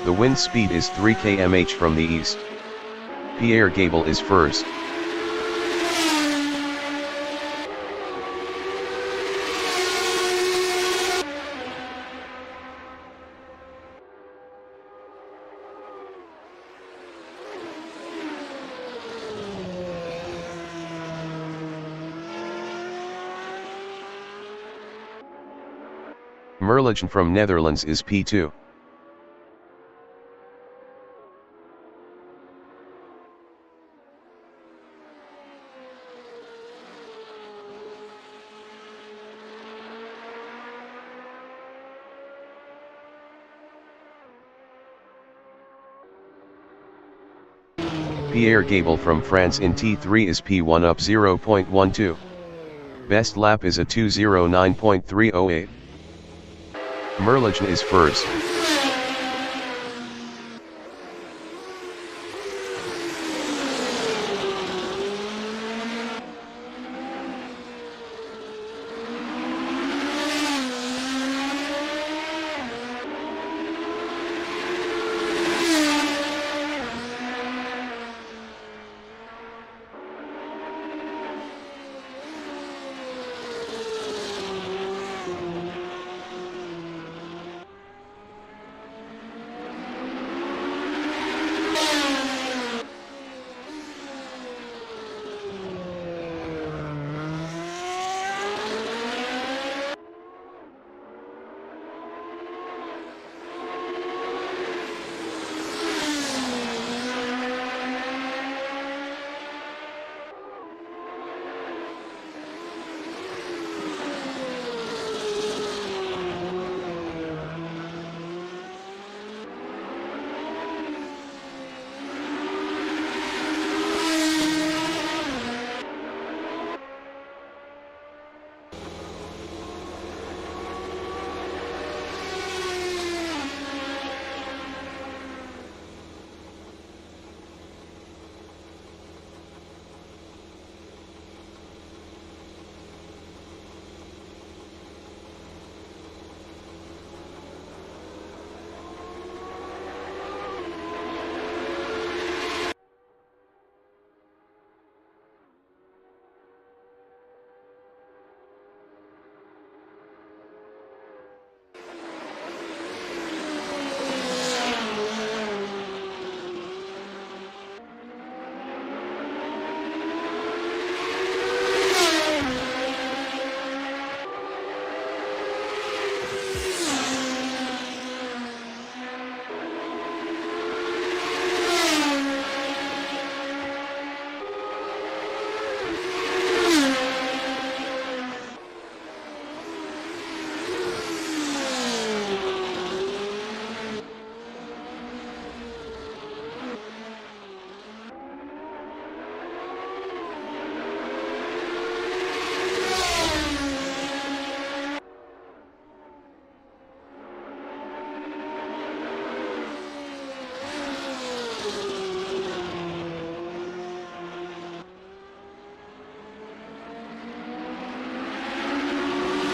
The wind speed is 3 km/h from the east. Pierre Gable is first. Merligen from Netherlands is P2. Pierre Gable from France in T3 is P1 up 0.12. Best lap is a 2:09.308. Merligen is first.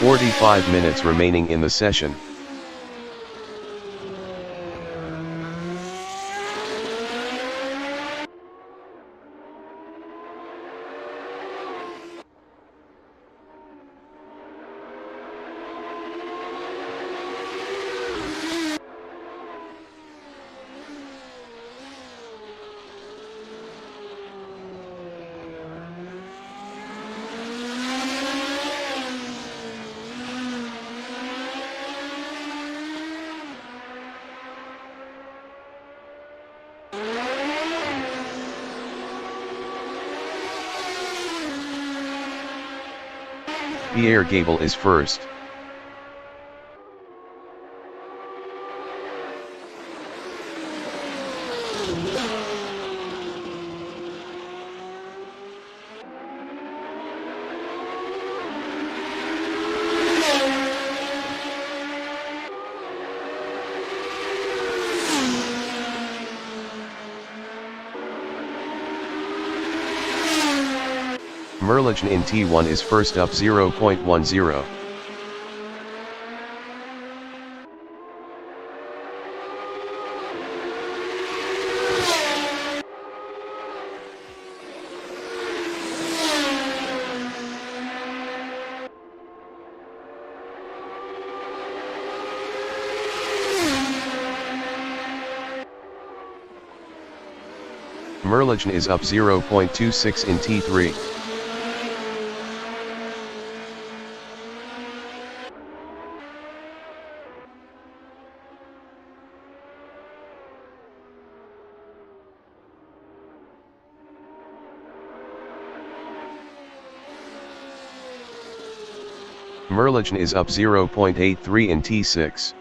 "45 minutes remaining in the session. Pierre Gable is first. Merligen in T1 is first up 0.10. Merligen is up 0.26 in T3. Merligen is up 0.83 in T6.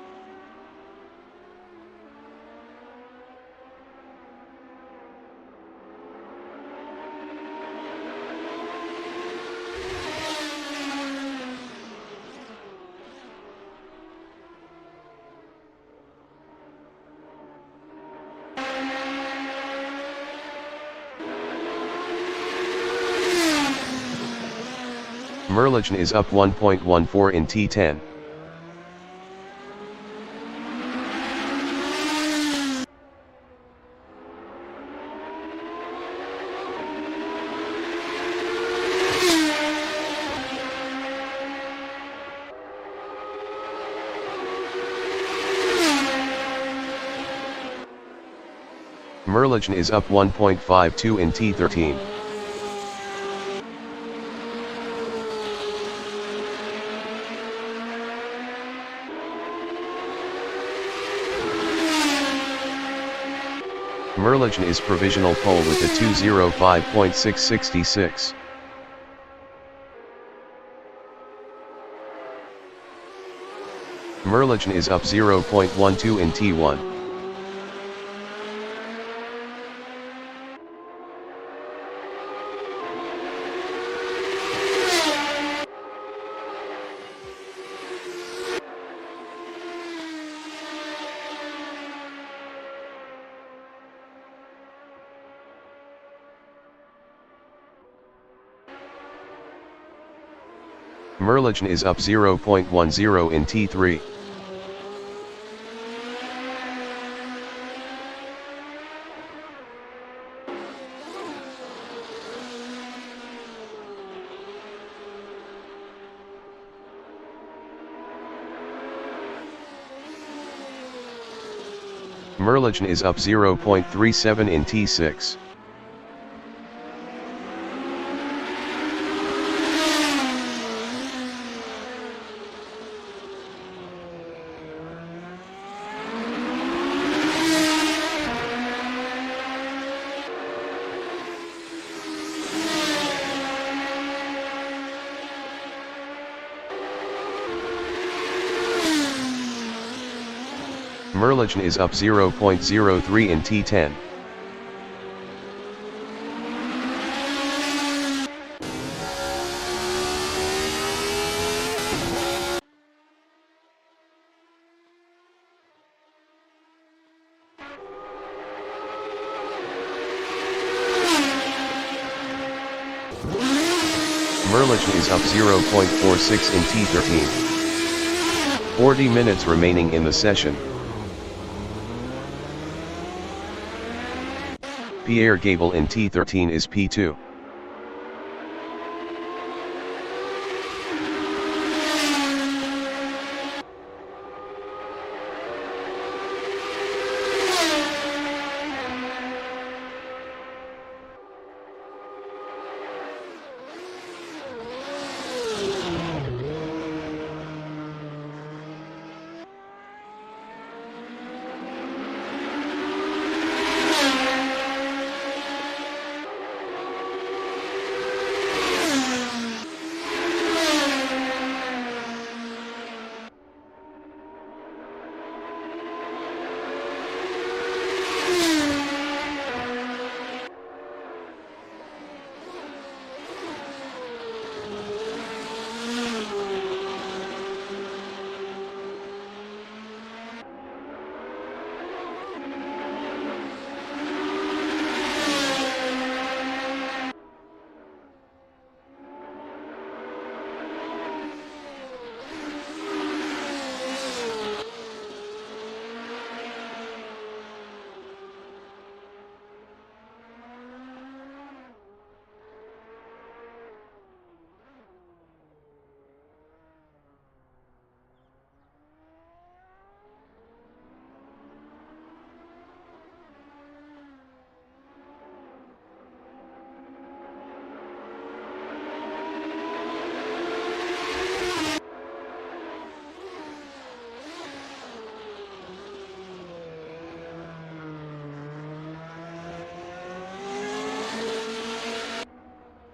Merligen is up 1.14 in T10. Merligen is up 1.52 in T13. Merligen is provisional pole with a 205.666. Merligen is up 0.12 in T1. Merligen is up 0.10 in T3. Merligen is up 0.37 in T6. Merligen is up 0.03 in T10. Merligen is up 0.46 in T13. 40 minutes remaining in the session. Pierre Gable in T13 is P2.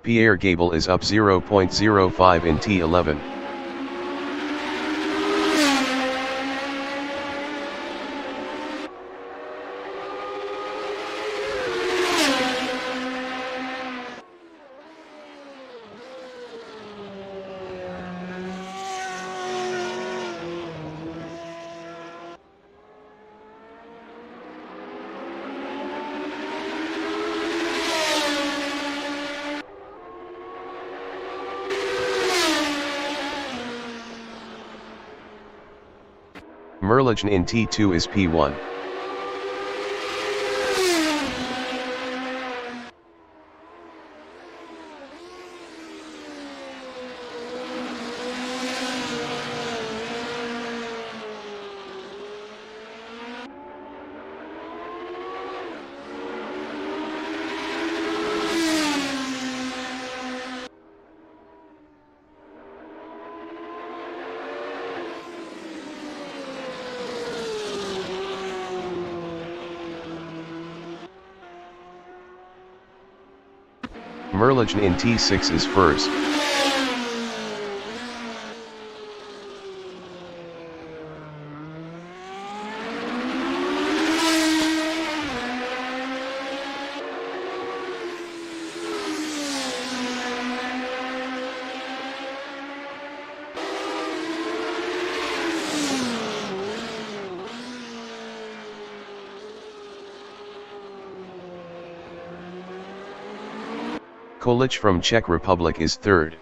Pierre Gable is up 0.05 in T11. Merligen in T2 is P1. Merligen in T6 is first. Kolich from Czech Republic is third.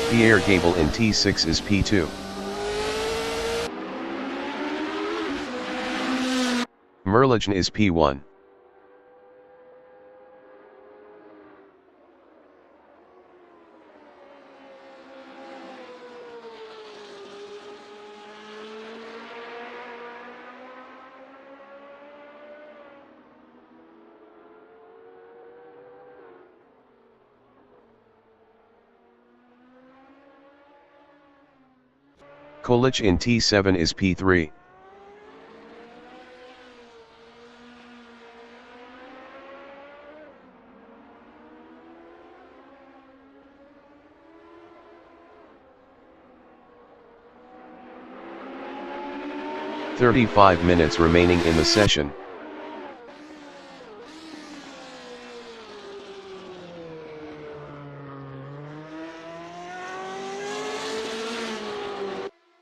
Pierre Gable in T6 is P2. Merligen is P1. Kolich in T7 is P3. "35 minutes remaining in the session.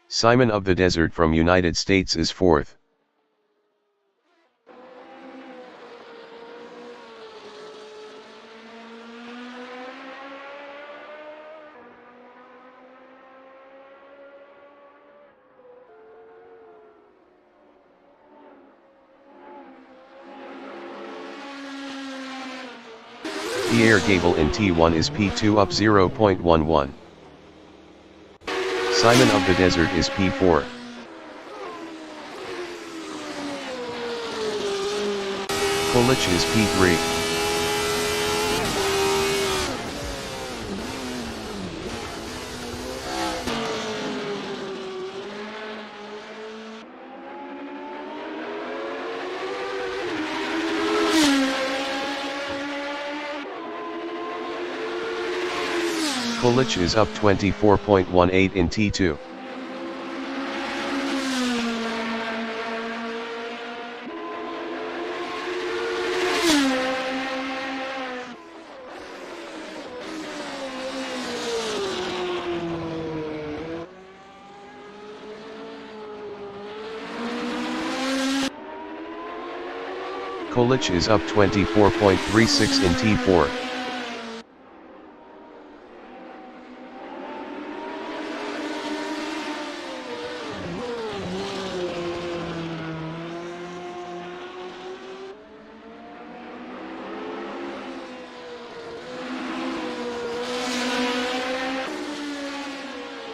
Simon of the Desert from United States is fourth. Pierre Gable in T1 is P2 up 0.11. Simon of the Desert is P4. Kolich is P3. Kolich is up 24.18 in T2. Kolich is up 24.36 in T4.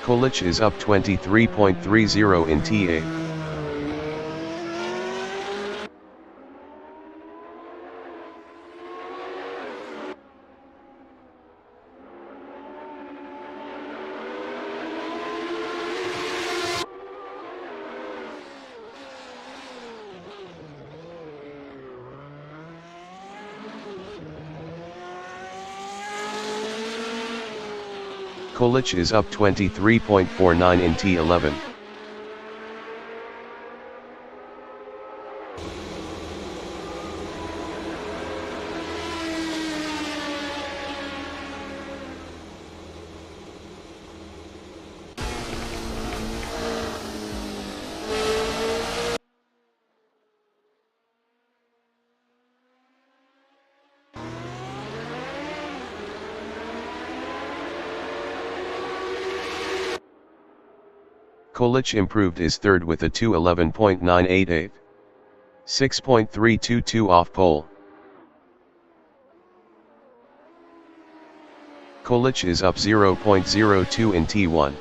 Kolic is up 23.30 in T8. Kolic is up 23.49 in T11. Kolic improved his third with a 2:11.988. 6.322 off pole. Kolic is up 0.02 in T1.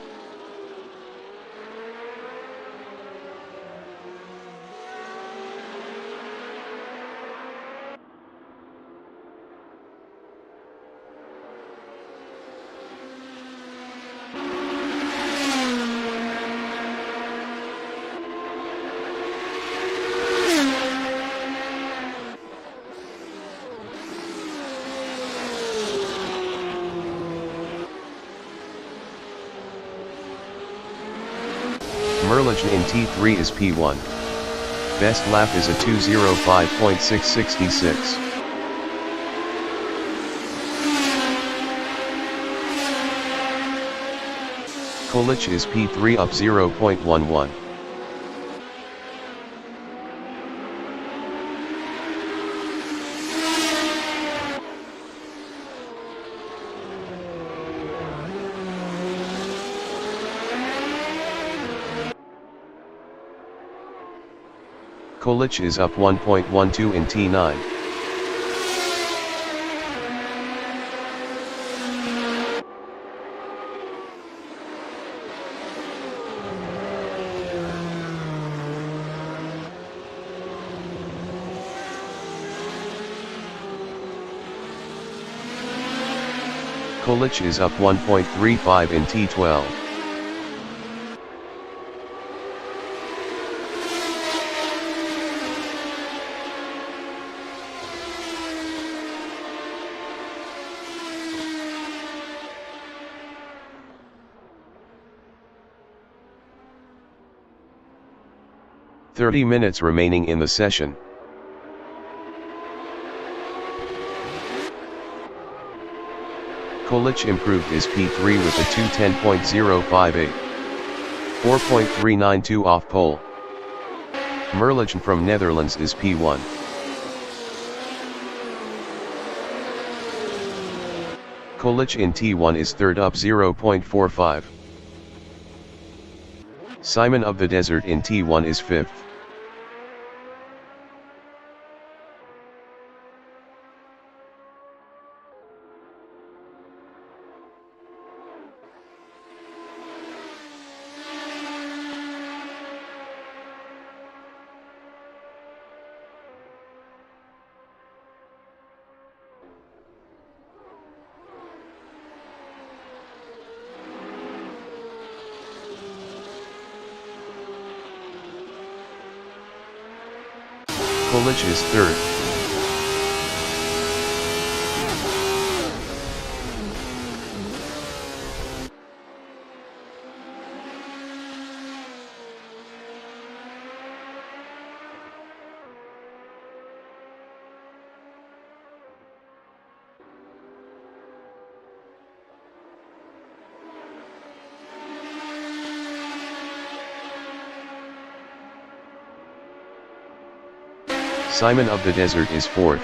Merligen in T3 is P1. Best lap is a 2:05.666. Kolic is P3 up 0.11. Kolic is up 1.12 in T9. Kolic is up 1.35 in T12. "30 minutes remaining in the session. Kolic improved his P3 with a 2:10.058. 4.392 off pole. Merligen from Netherlands is P1. Kolic in T1 is third up 0.45. Simon of the Desert in T1 is fifth. Kolic is third. Simon of the Desert is fourth.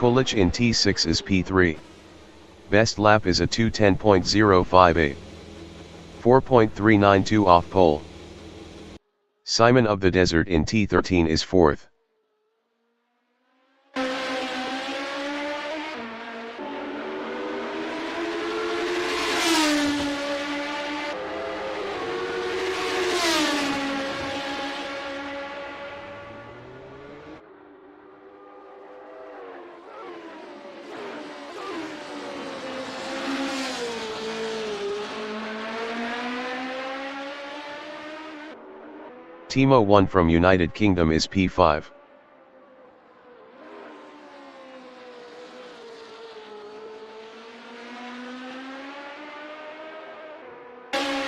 Kolich in T6 is P3. Best lap is a 2:10.058. 4.392 off pole. Simon of the Desert in T13 is 4th. Timo 1 from United Kingdom is P5.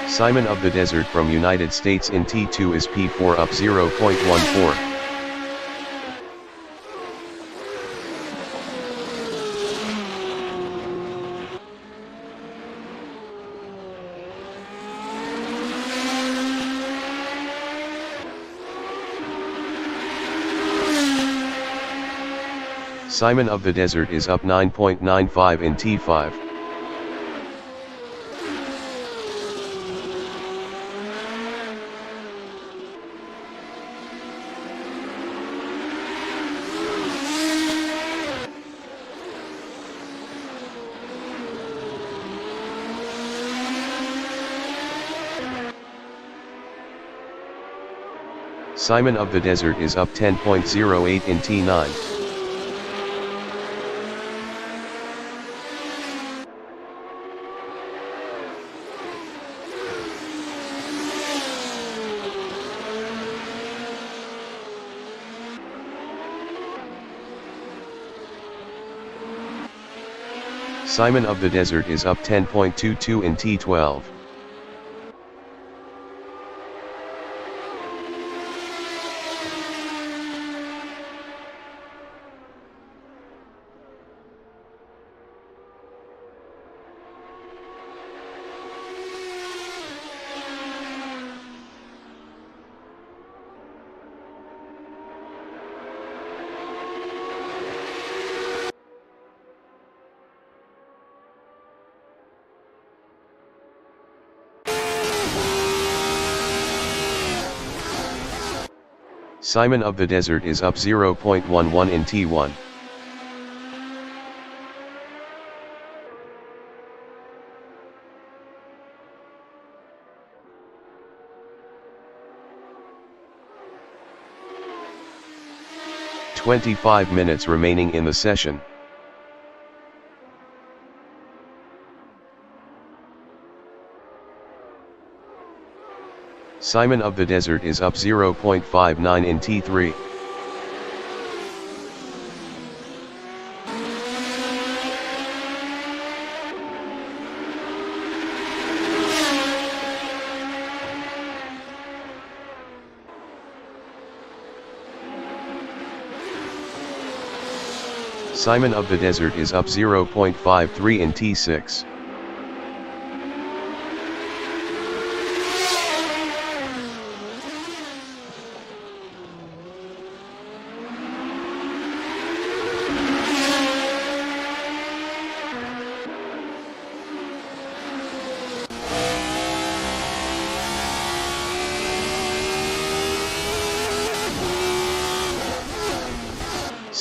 Simon of the Desert from United States in T2 is P4 up 0.14. Simon of the Desert is up 9.95 in T5. Simon of the Desert is up 10.08 in T9. Simon of the Desert is up 10.22 in T12. Simon of the Desert is up 0.11 in T1. "25 minutes remaining in the session. Simon of the Desert is up 0.59 in T3. Simon of the Desert is up 0.53 in T6.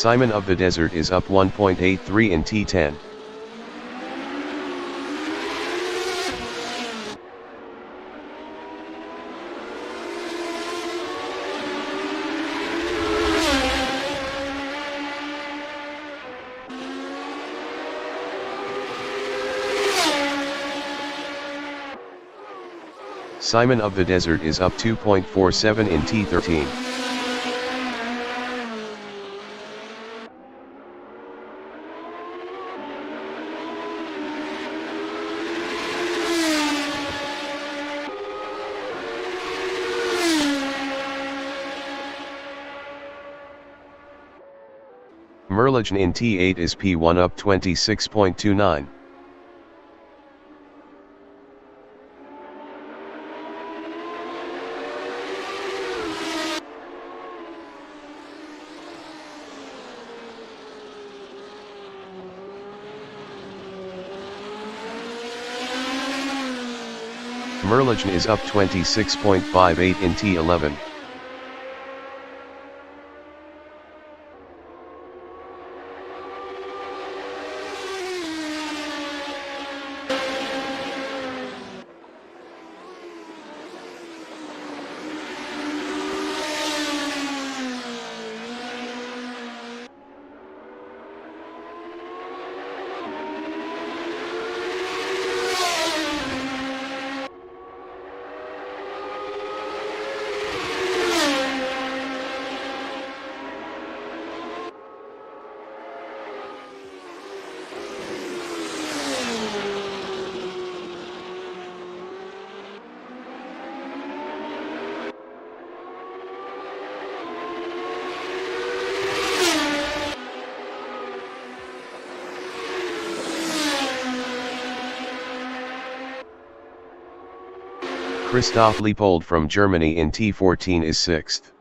Simon of the Desert is up 1.83 in T10. Simon of the Desert is up 2.47 in T13. Merligen in T8 is P1 up 26.29. Merligen is up 26.58 in T11. Christoph Leopold from Germany in T14 is 6th.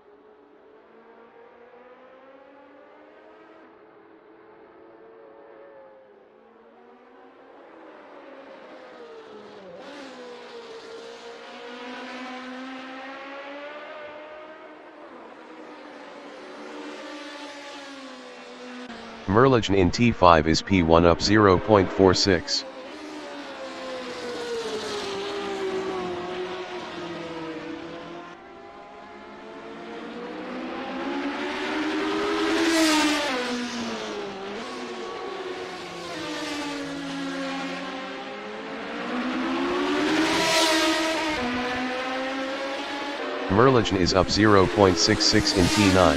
Merligen in T5 is P1 up 0.46. Merligen is up 0.66 in T9.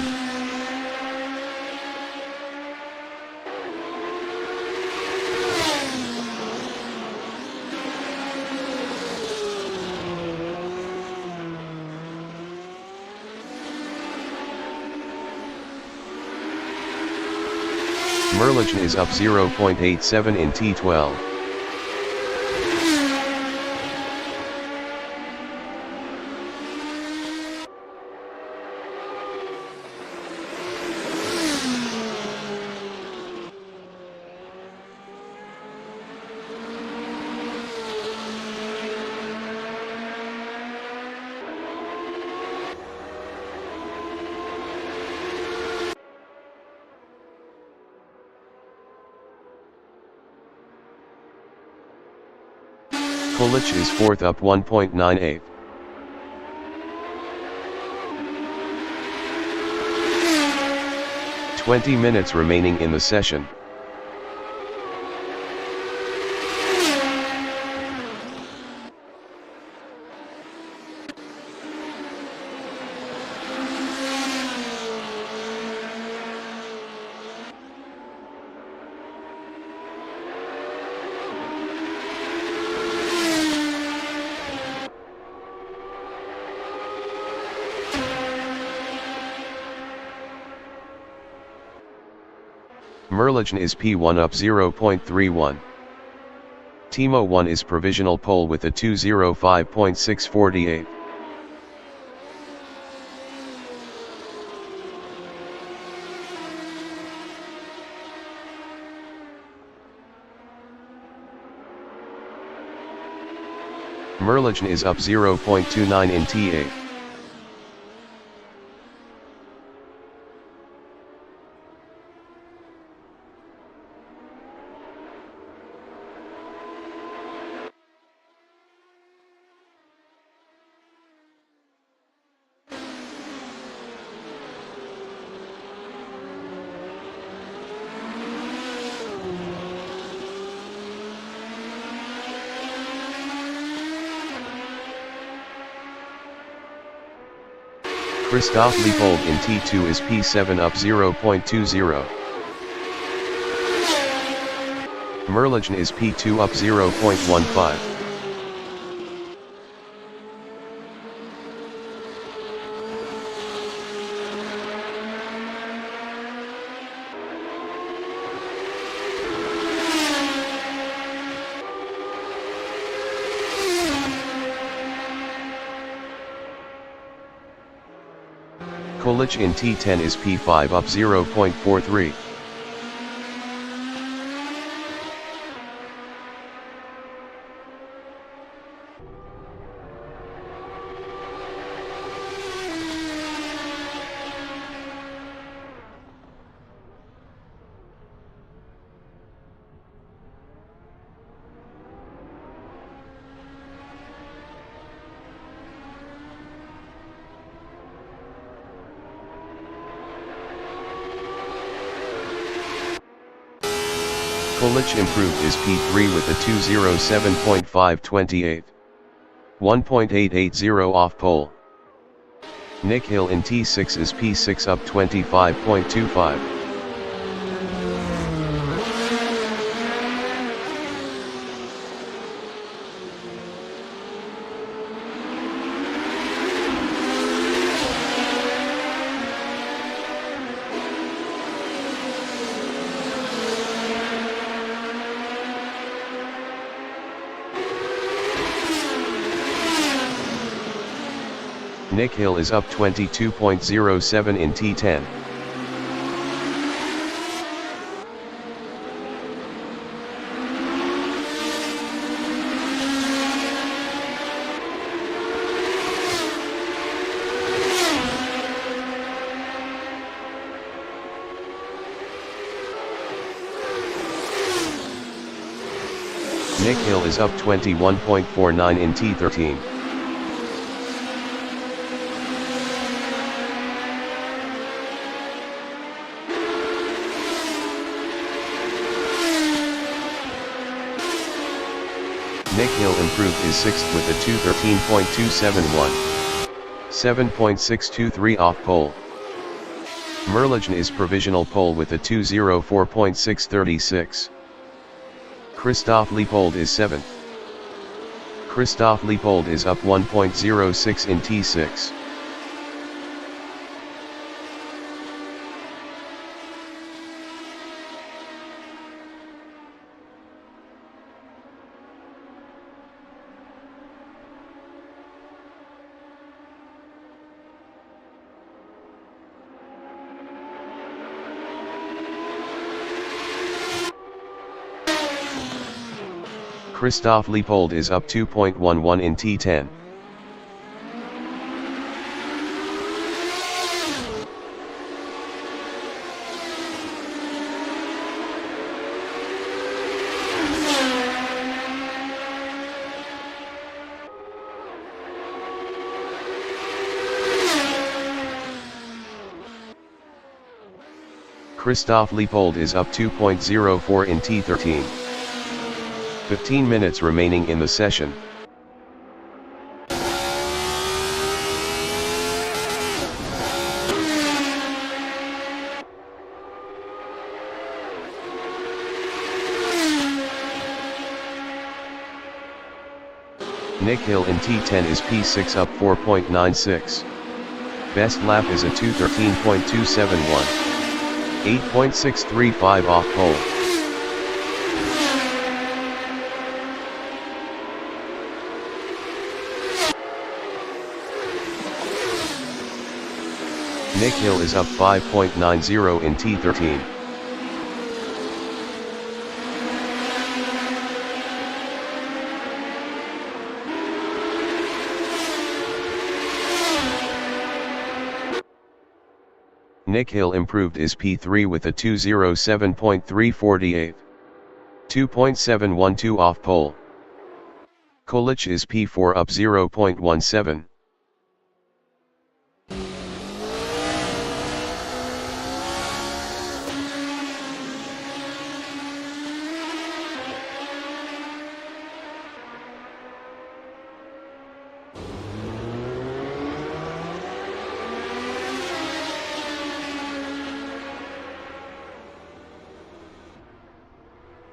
Merligen is up 0.87 in T12. Kulich is 4th up 1.98. "20 minutes remaining in the session. Merligen is P1 up 0.31. Timo 1 is provisional pole with a 2:05.648. Merligen is up 0.29 in T8. Christoph Leopold in T2 is P7 up 0.20. Merligen is P2 up 0.15. Kulich in T10 is P5 up 0.43. Kolic improved his P3 with a 2:07.528. 1.880 off pole. Nick Hill in T6 is P6 up 25.25. Nick Hill is up 22.07 in T10. Nick Hill is up 21.49 in T13. Nick Hill improved his sixth with a 2:13.271. 7.623 off pole. Merligen is provisional pole with a 2:04.636. Christoph Leopold is 7th. Christoph Leopold is up 1.06 in T6. Christoph Leopold is up 2.11 in T10. Christoph Leopold is up 2.04 in T13. 15 minutes remaining in the session. Nick Hill in T10 is P6 up 4.96. Best lap is a 2:13.271. 8.635 off pole. Nick Hill is up 5.90 in T13. Nick Hill improved his P3 with a 2:07.348. 2.712 off pole. Kolic is P4 up 0.17.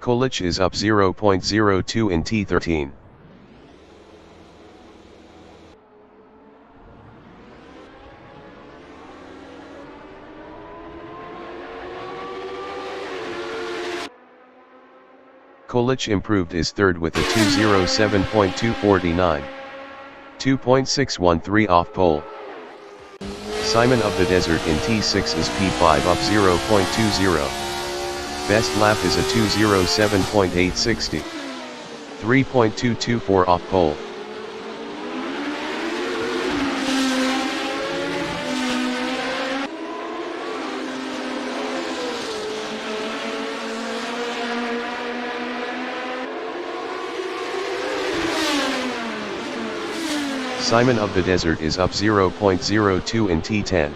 Kolic is up 0.02 in T13. Kolic improved his third with a 2:07.249. 2.613 off pole. Simon of the Desert in T6 is P5 up 0.20. Best lap is a 2:07.860. 3.224 off pole. Simon of the Desert is up 0.02 in T10.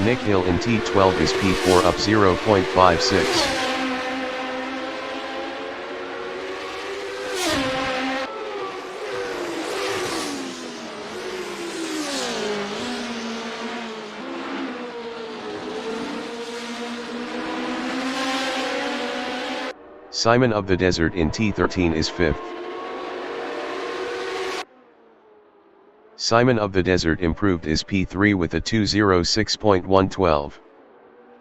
Nick Hill in T12 is P4 up 0.56. Simon of the Desert in T13 is 5th. Simon of the Desert improved is P3 with a 2:06.112.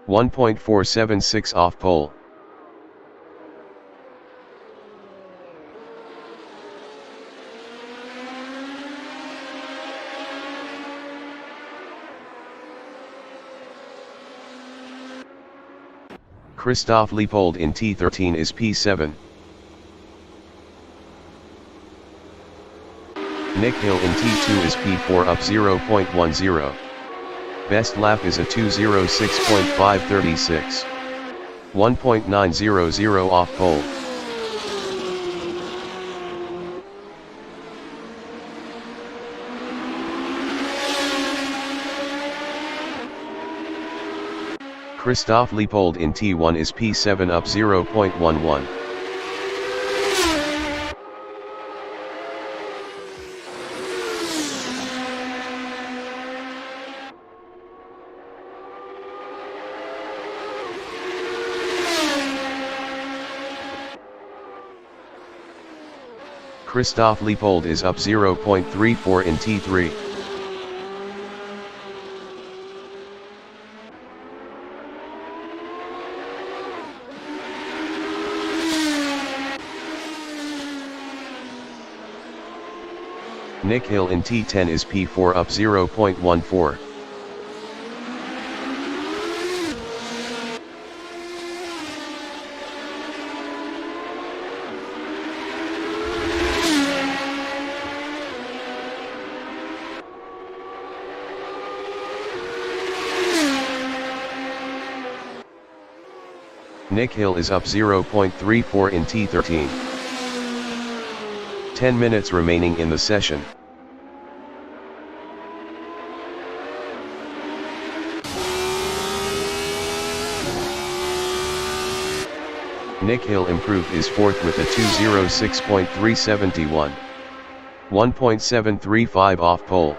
1.476 off pole. Christoph Leopold in T13 is P7. Nick Hill in T2 is P4 up 0.10. Best lap is a 2:06.536. 1.900 off pole. Christoph Leopold in T1 is P7 up 0.11. Christoph Leopold is up 0.34 in T3. Nick Hill in T10 is P4 up 0.14. Nick Hill is up 0.34 in T13. 10 minutes remaining in the session. Nick Hill improved is 4th with a 2:06.371. 1.735 off pole.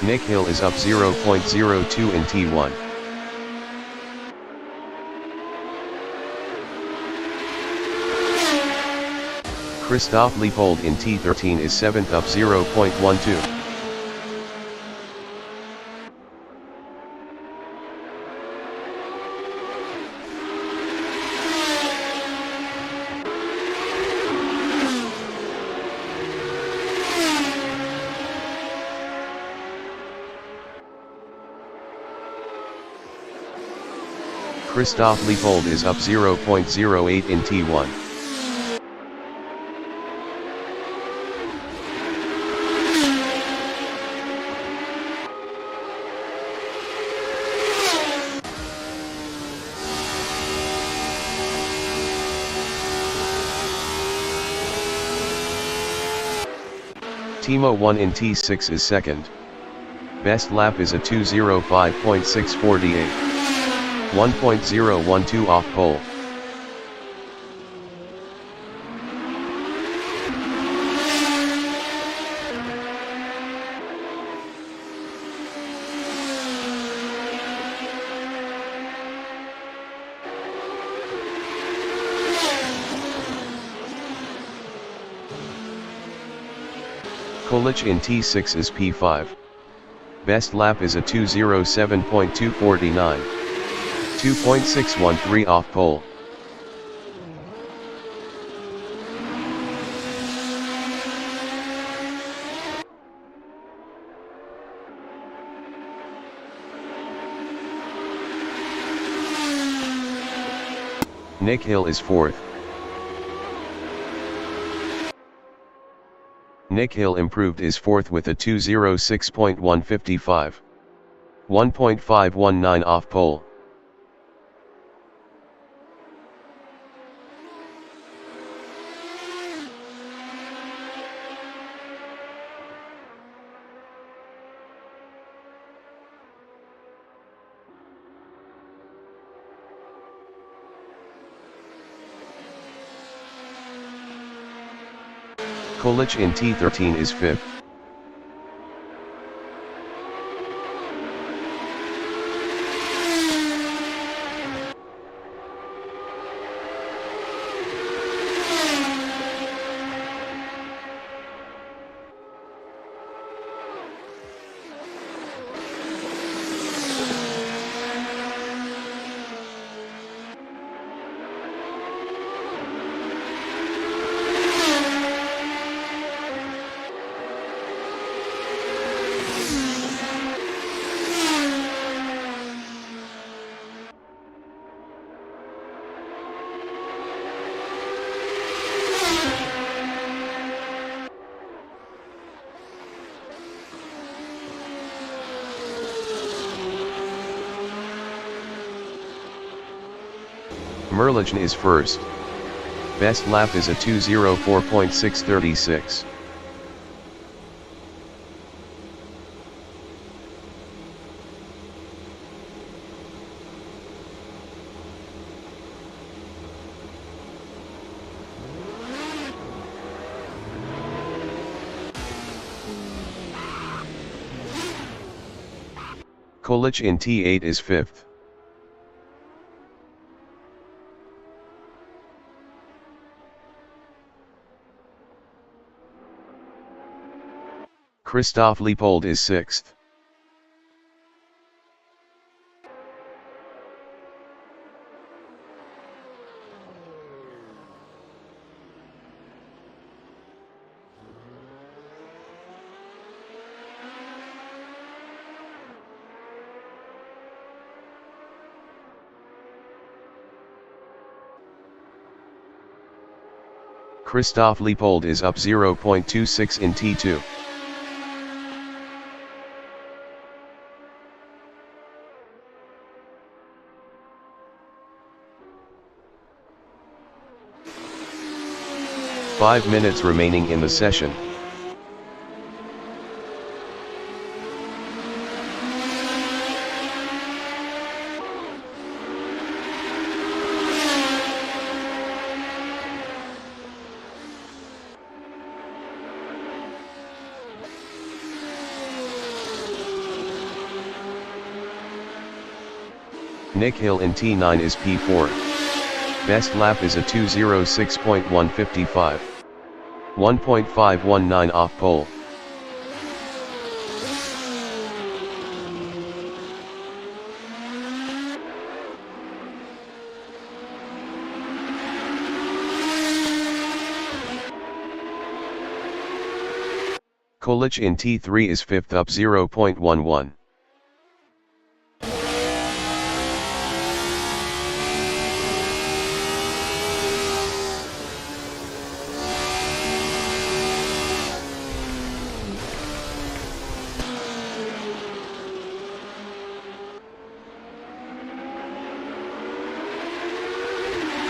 Nick Hill is up 0.02 in T1. Christoph Leopold in T13 is 7th up 0.12. Christoph Leopold is up 0.08 in T1. Timo 1 in T6 is 2nd. Best lap is a 2:05.648. 1.012 off pole. Kolich in T6 is P5. Best lap is a 2:07.249. 2.613 off pole. Nick Hill is 4th. Nick Hill improved is 4th with a 2:06.155. 1.519 off pole. Kolich in T13 is 5th. Merligen is first. Best lap is a 2:04.636. Kolich in T8 is 5th. Christoph Leopold is 6th. Christoph Leopold is up 0.26 in T2. Five minutes remaining in the session. Nick Hill in T9 is P4. Best lap is a 2:06.155. 1.519 off pole. Kolich in T3 is 5th, up 0.11.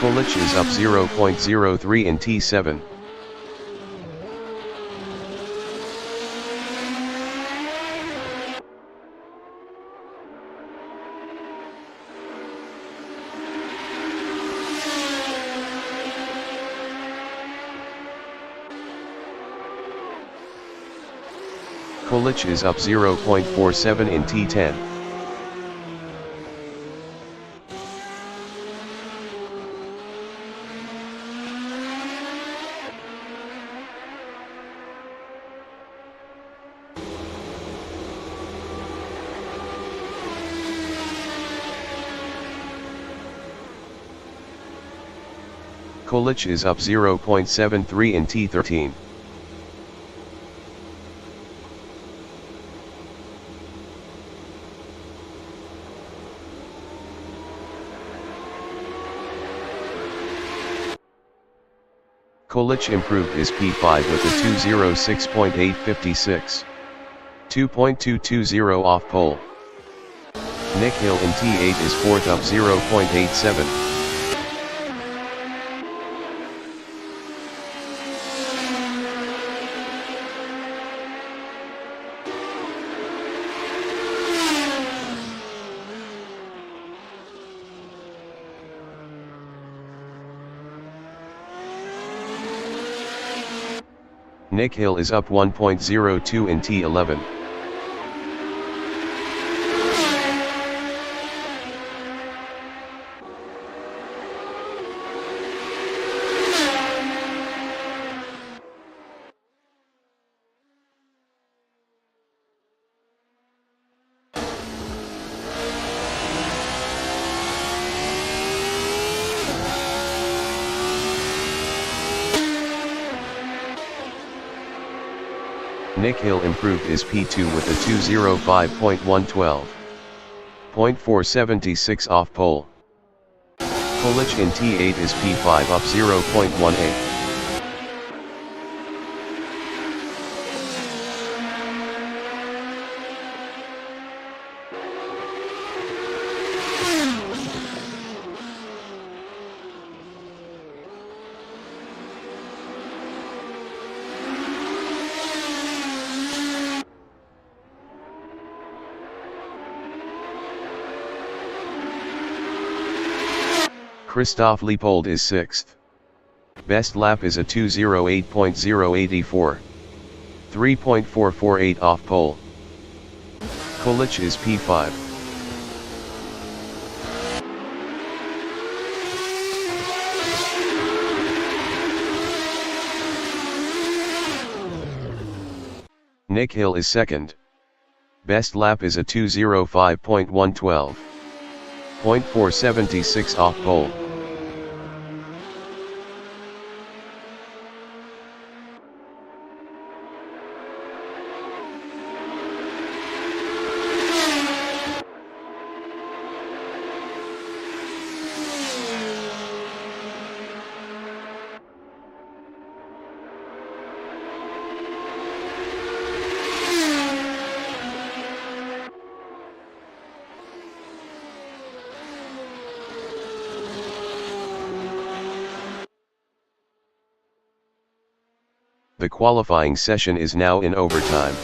Kolich is up 0.03 in T7. Kolich is up 0.47 in T10. Kolich is up 0.73 in T13. Kolich improved his P5 with a 2:06.856. 2.220 off pole. Nick Hill in T8 is 4th, up 0.87. Nick Hill is up 1.02 in T11. Nick Hill improved his P2 with a 2:05.112. 0.476 off pole. Polic in T8 is P5 up 0.18. Christoph Leopold is 6th. Best lap is a 2:08.084. 3.448 off pole. Polic is P5. Nick Hill is 2nd. Best lap is a 2:05.112. 0.476 off pole. The qualifying session is now in overtime.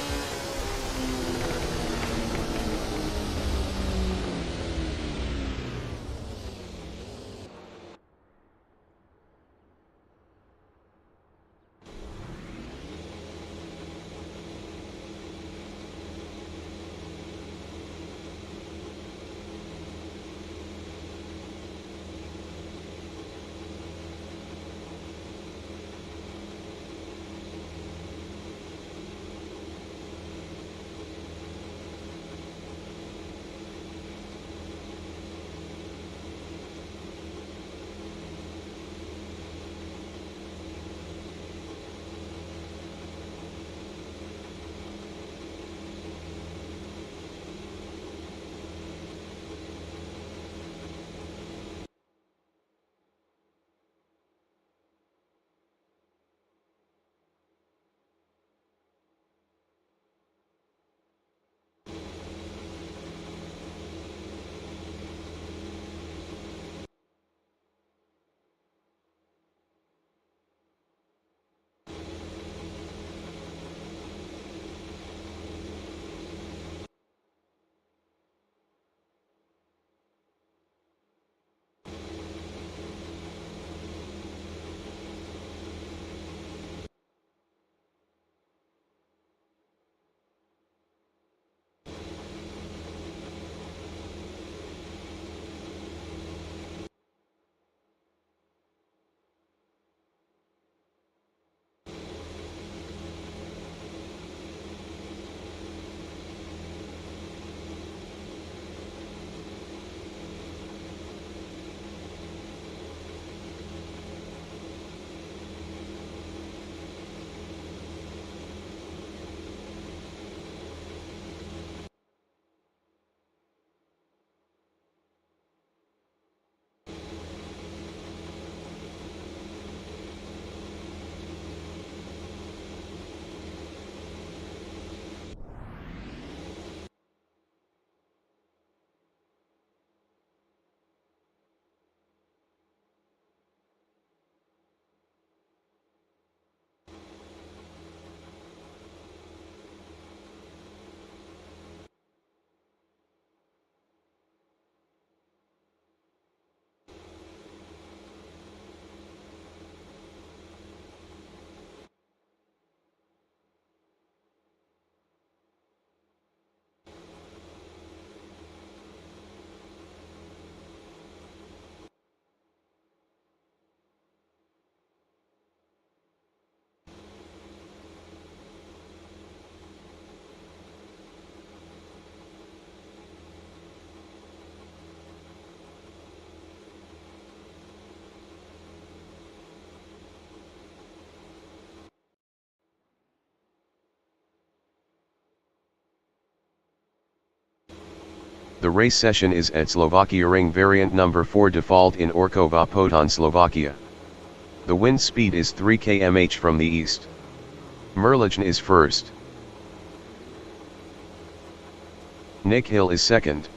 The race session is at Slovakiaring variant number 4 default in Orkova Poton, Slovakia. The wind speed is 3 km/h from the east. Merligen is first. Nick Hill is second.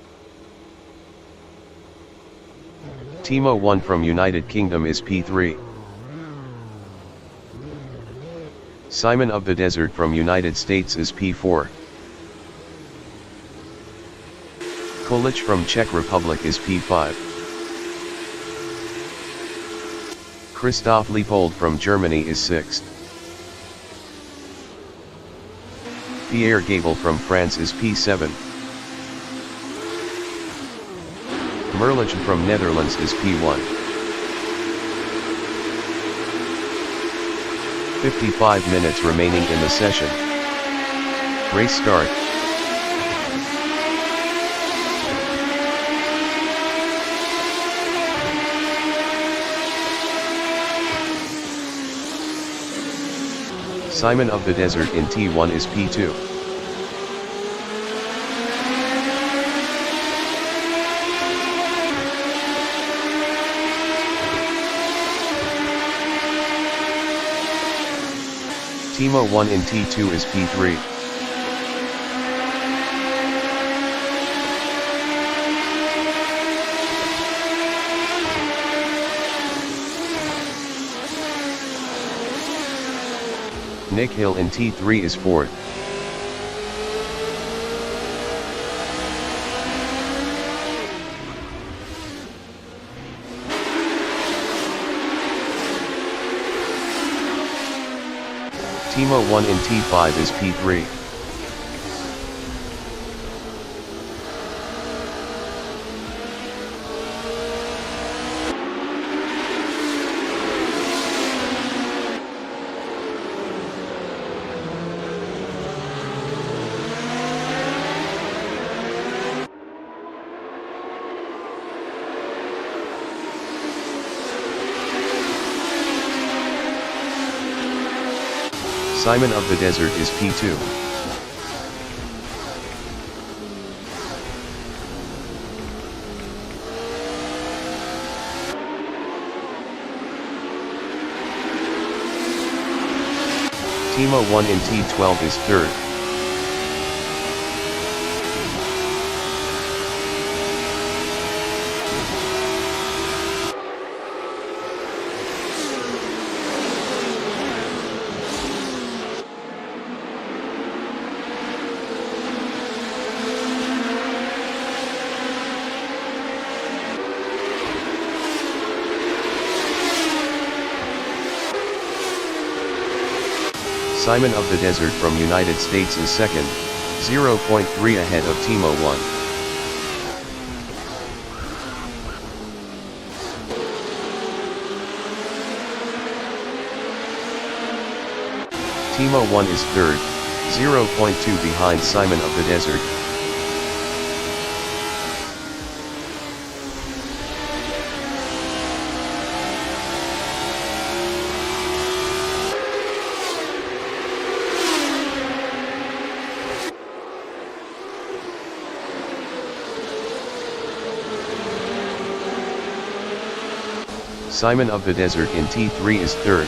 Timo 1 from United Kingdom is P3. Simon of the Desert from United States is P4. Kolic from Czech Republic is P5. Christoph Leopold from Germany is 6th. Pierre Gable from France is P7. Merligen from Netherlands is P1. 55 minutes remaining in the session. Race start. Simon of the Desert in T1 is P2. Timo 1 in T2 is P3. Nick Hill in T3 is 4th. Timo 1 in T5 is P3. Simon of the Desert is P2. Timo 1 in T12 is 3rd. Simon of the Desert from United States is second, 0.3 ahead of Timo 1. Timo 1 is third, 0.2 behind Simon of the Desert. Simon of the Desert in T3 is third.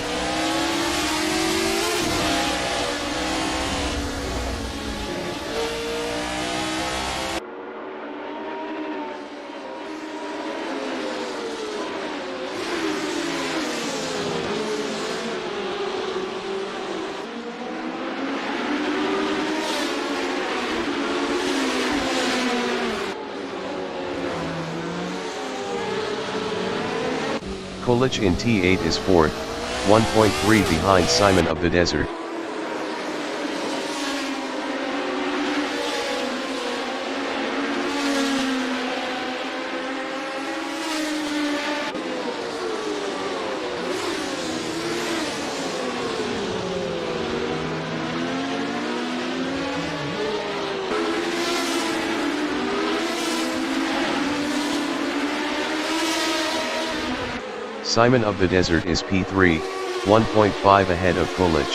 Kolic in T8 is 4th, 1.3 behind Simon of the Desert. Simon of the Desert is P3, 1.5 ahead of Kolic.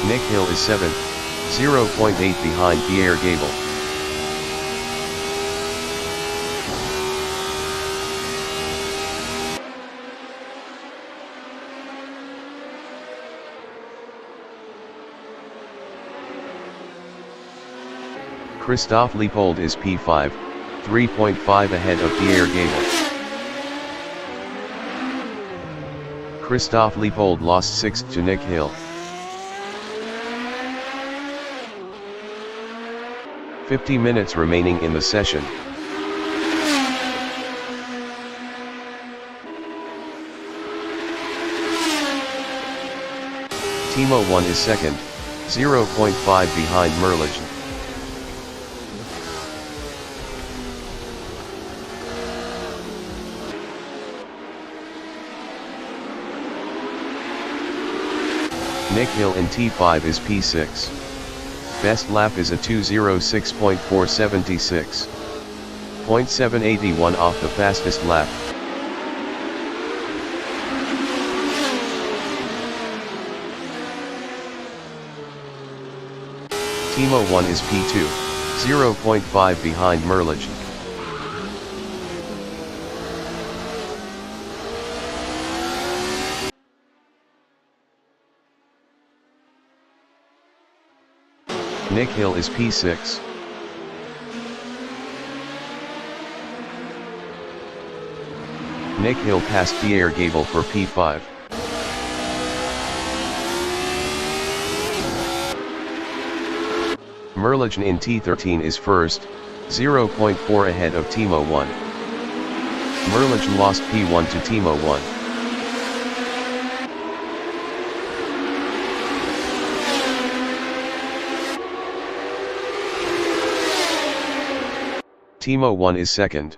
Nick Hill is 7th, 0.8 behind Pierre Gable. Christophe Leopold is P5, 3.5 ahead of Pierre Gable. Christophe Leopold lost 6th to Nick Hill. 50 minutes remaining in the session. Timo 1 is 2nd, 0.5 behind Merligen. Nick Hill in T5 is P6. Best lap is a 2:06.476. 0.781 off the fastest lap. Timo 1 is P2, 0.5 behind Merligen. Nick Hill is P6. Nick Hill passed Pierre Gable for P5. Merligen in T13 is first, 0.4 ahead of Timo 1. Merligen lost P1 to Timo 1. Timo 1 is 2nd.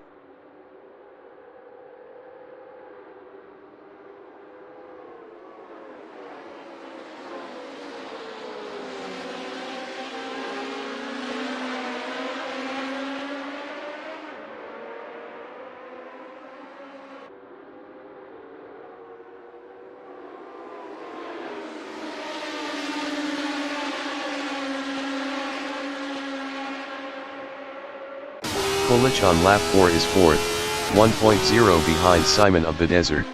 Polic on lap 4 is 4th, 1.0 behind Simon of the Desert.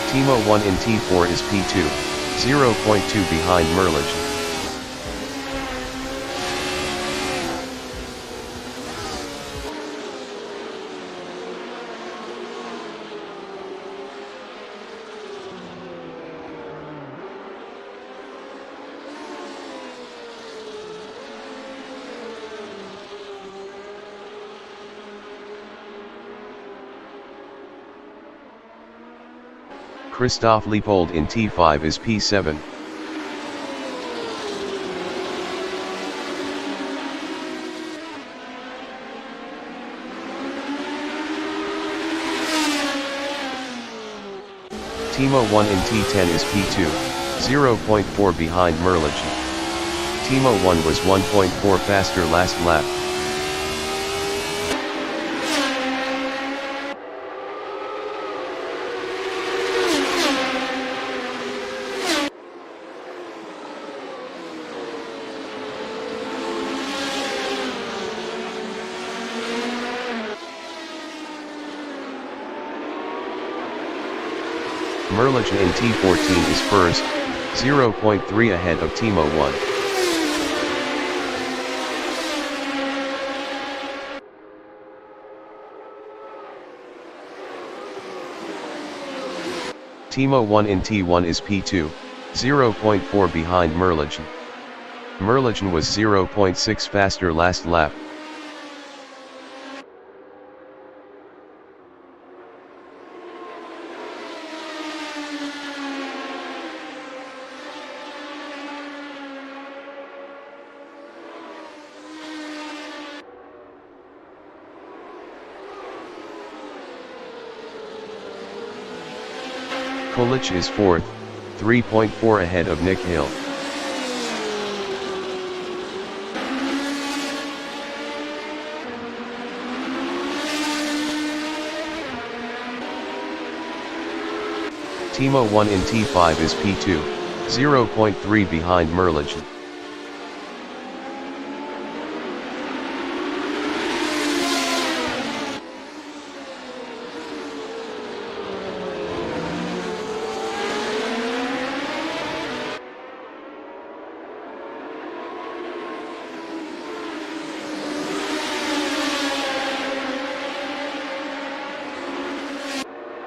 Timo 1 in T4 is P2, 0.2 behind Merligen. Christophe Leopold in T5 is P7. Timo 1 in T10 is P2, 0.4 behind Merligen. Timo 1 was 1.4 faster last lap. Merligen in T14 is first, 0.3 ahead of Timo 1. Timo 1 in T1 is P2, 0.4 behind Merligen. Merligen was 0.6 faster last lap. Polic is 4th, 3.4 ahead of Nick Hill. Timo 1 in T5 is P2, 0.3 behind Merligen.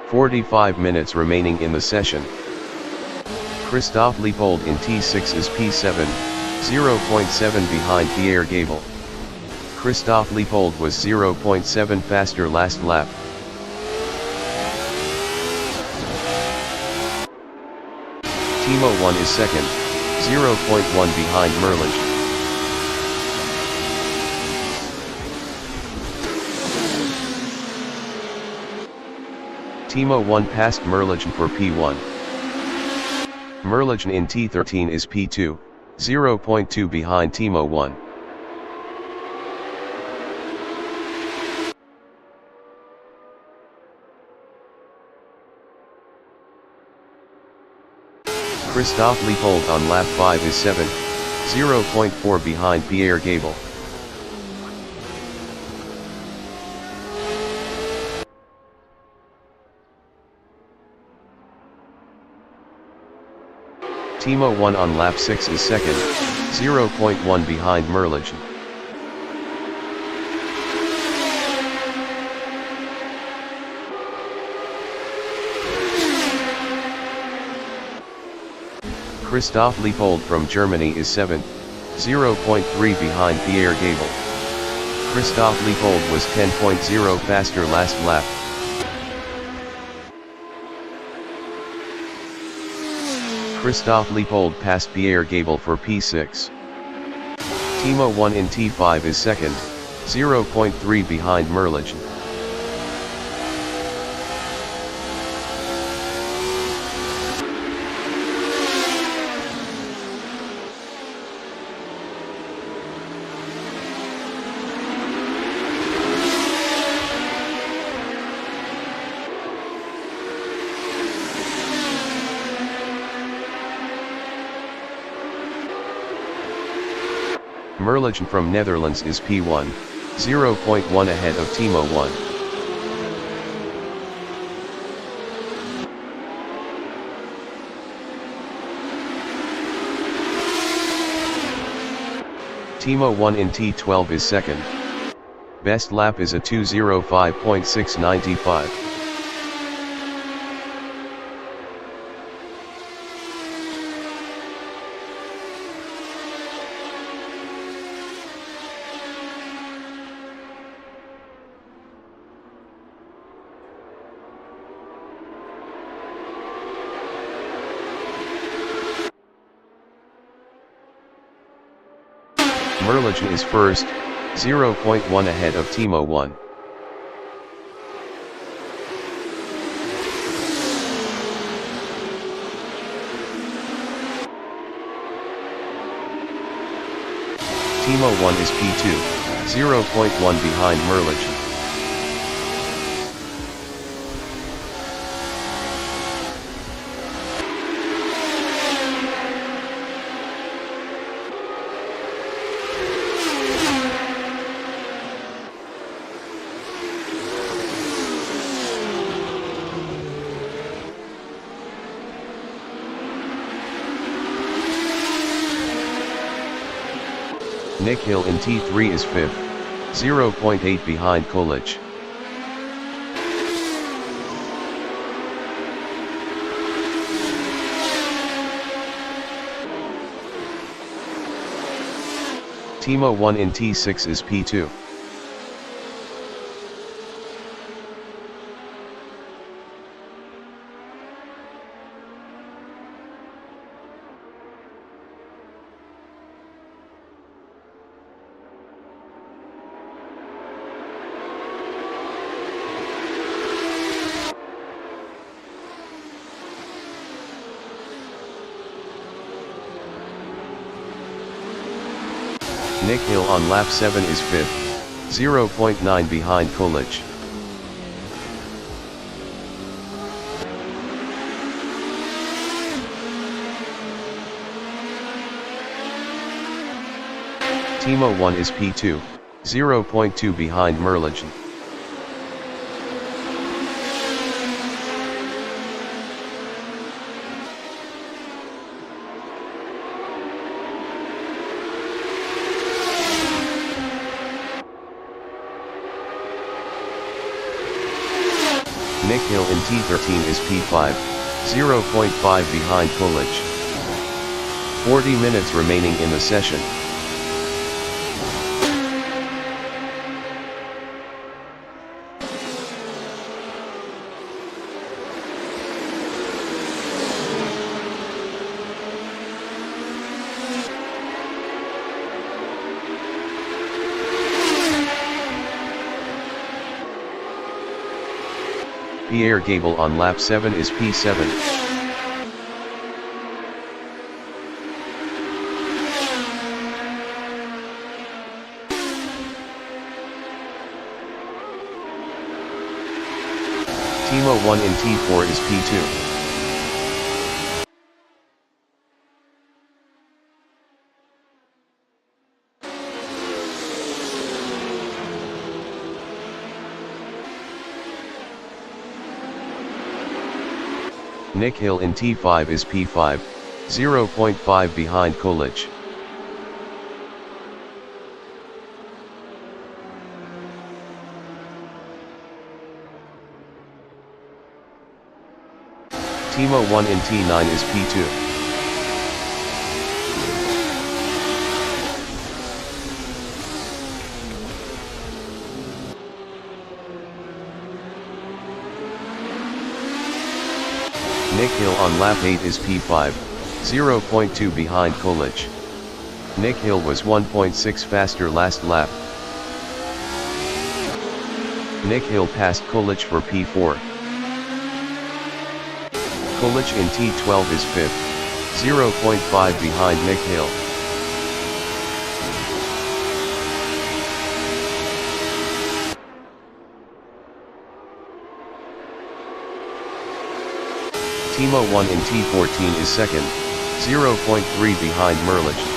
"45 minutes remaining in the session. Christophe Leopold in T6 is P7, 0.7 behind Pierre Gabel. Christophe Leopold was 0.7 faster last lap. Timo 1 is second, 0.1 behind Merligen. Timo 1 passed Merligen for P1. Merligen in T13 is P2, 0.2 behind Timo 1. Christophe Leopold on lap 5 is 7th, 0.4 behind Pierre Gabel. Timo 1 on lap 6 is second, 0.1 behind Merligen. Christophe Leopold from Germany is 7th, 0.3 behind Pierre Gabel. Christophe Leopold was 10.0 faster last lap. Christophe Leopold passed Pierre Gabel for P6. Timo 1 in T5 is second, 0.3 behind Merligen. Merligen from Netherlands is P1, 0.1 ahead of Timo 1. Timo 1 in T12 is second. Best lap is a 2:05.695. Merligen is first, 0.1 ahead of Timo 1. Timo 1 is P2, 0.1 behind Merligen. Nick Hill in T3 is 5th, 0.8 behind Kolic. Timo 1 in T6 is P2. Nick Hill on lap 7 is 5th, 0.9 behind Kolic. Timo 1 is P2, 0.2 behind Merligen. Nick Hill in T13 is P5, 0.5 behind Kulich. 40 minutes remaining in the session. Pierre Gable on lap 7 is P7. Timo 1 in T4 is P2. Nick Hill in T5 is P5, 0.5 behind Kulich. Timo 1 in T9 is P2. Nick Hill on lap 8 is P5, 0.2 behind Kulich. Nick Hill was 1.6 faster last lap. Nick Hill passed Kulich for P4. Kulich in T12 is 5th, 0.5 behind Nick Hill. Timo 1 in T14 is 2nd, 0.3 behind Merligen.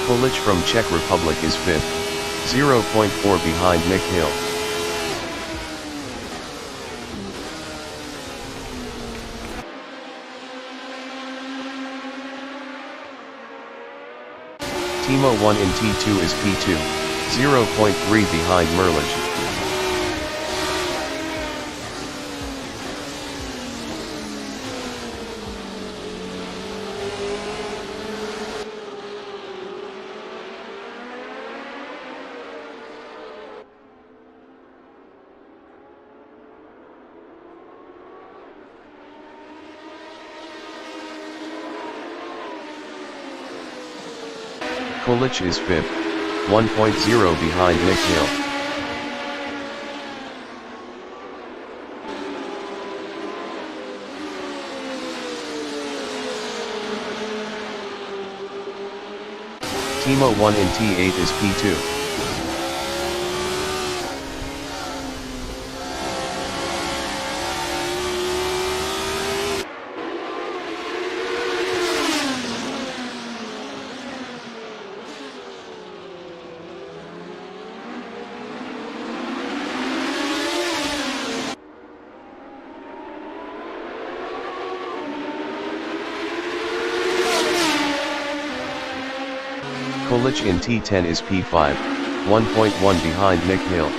Kulich from Czech Republic is 5th, 0.4 behind Nick Hill. Timo 1 in T2 is P2, 0.3 behind Merligen. Kulich is 5th, 1.0 behind Nick Hill. Timo 1 in T8 is P2. Kulich in T10 is P5, 1.1 behind Nick Hill.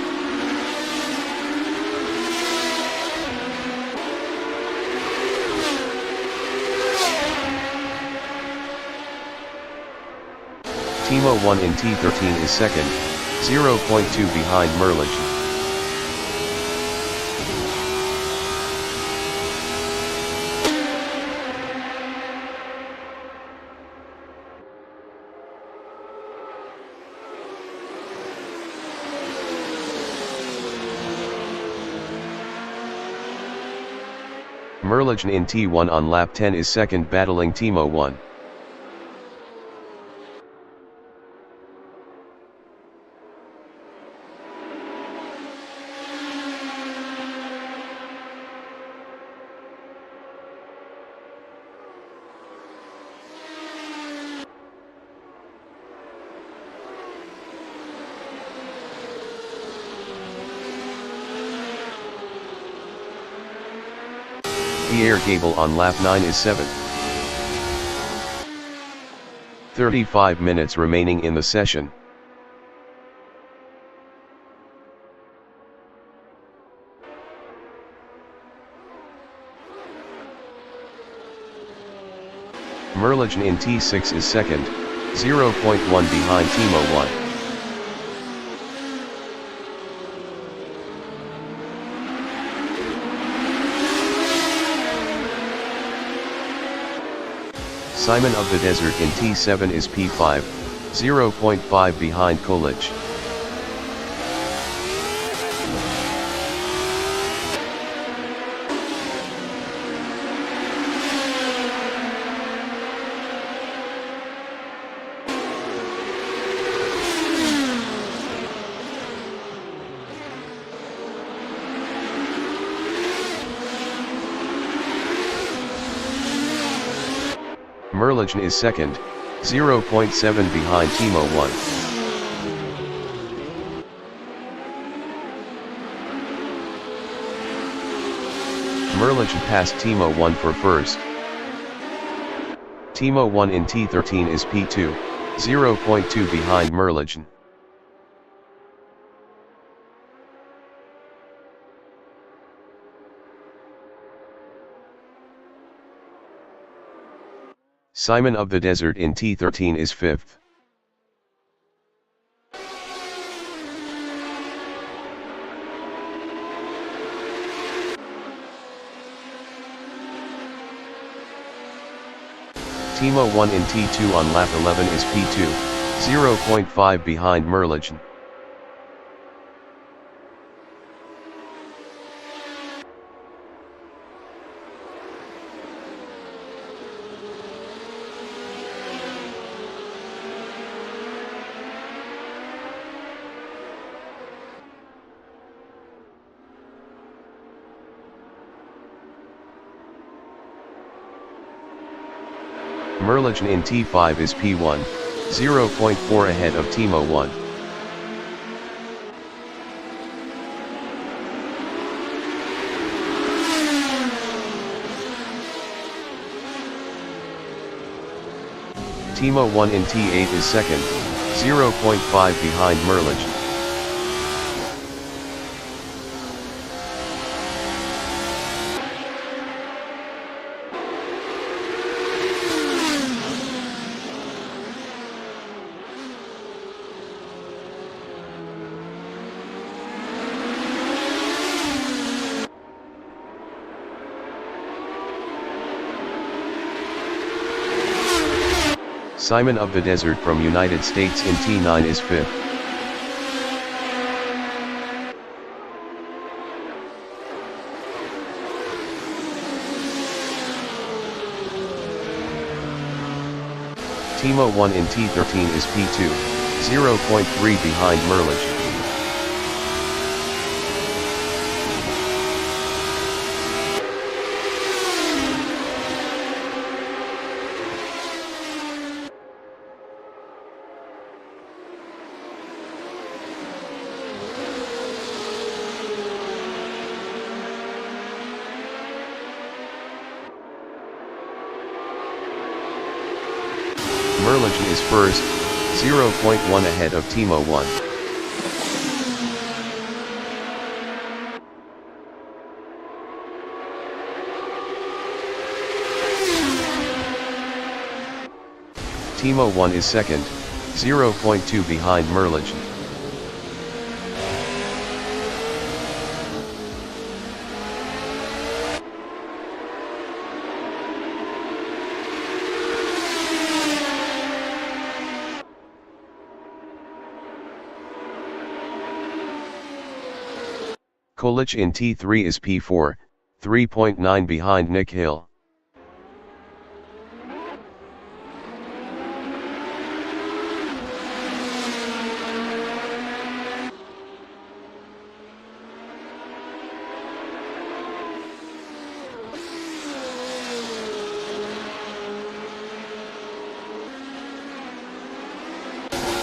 Timo 1 in T13 is 2nd, 0.2 behind Merligen. Merligen in T1 on lap 10 is 2nd, battling Timo 1. Pierre Gable on lap 9 is 7th. 35 minutes remaining in the session. Merligen in T6 is second, 0.1 behind Timo 1. Simon of the Desert in T7 is P5, 0.5 behind Kolic. Merligen is second, 0.7 behind Timo 1. Merligen passed Timo 1 for first. Timo 1 in T13 is P2, 0.2 behind Merligen. Simon of the Desert in T13 is 5th. Timo 1 in T2 on lap 11 is P2, 0.5 behind Merligen. Merligen in T5 is P1, 0.4 ahead of Timo 1. Timo 1 in T8 is second, 0.5 behind Merligen. Simon of the Desert from United States in T9 is 5th. Timo 1 in T13 is P2, 0.3 behind Merligen. Merligen is first, 0.1 ahead of Timo 1. Timo 1 is second, 0.2 behind Merligen. Kolic in T3 is P4, 3.9 behind Nick Hill.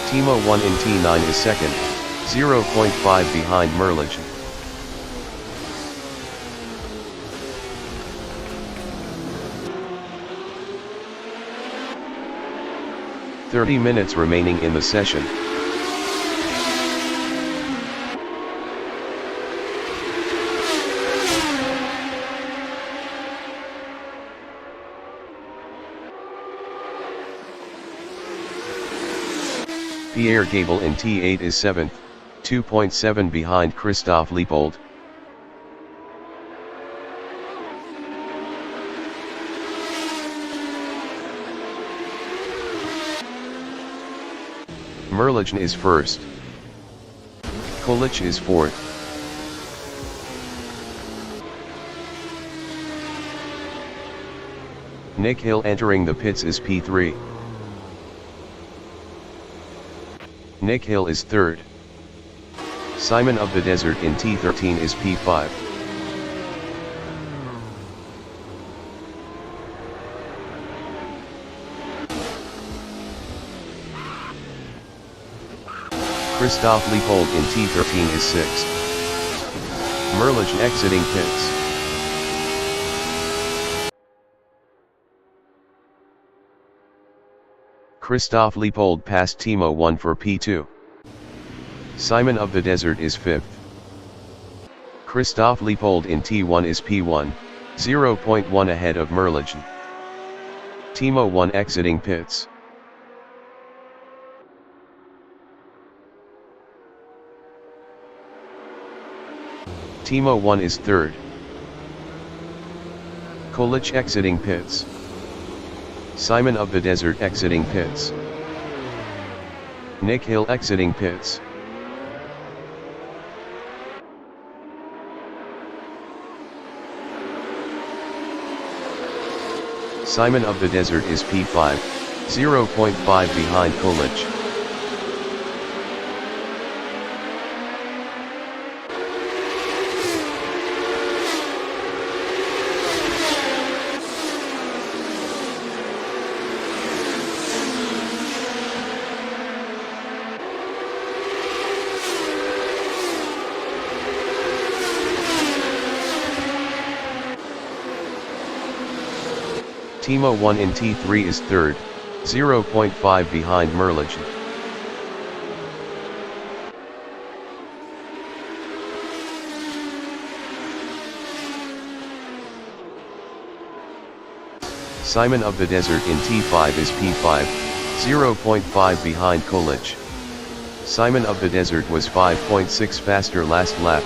Timo 1 in T9 is second, 0.5 behind Merligen. 30 minutes remaining in the session. Pierre Gable in T8 is 7th, 2.7 behind Christophe Leopold. Merlichn is 1st. Kolic is 4th. Nick Hill entering the pits is P3. Nick Hill is 3rd. Simon of the Desert in T13 is P5. Christophe Leopold in T13 is 6th. Merlichn exiting pits. Christophe Leopold passed Timo 1 for P2. Simon of the Desert is 5th. Christophe Leopold in T1 is P1, 0.1 ahead of Merlichn. Timo 1 exiting pits. Timo 1 is 3rd. Kolic exiting pits. Simon of the Desert exiting pits. Nick Hill exiting pits. Simon of the Desert is P5, 0.5 behind Kolic. Timo 1 in T3 is 3rd, 0.5 behind Merlichn. Simon of the Desert in T5 is P5, 0.5 behind Kolic. Simon of the Desert was 5.6 faster last lap.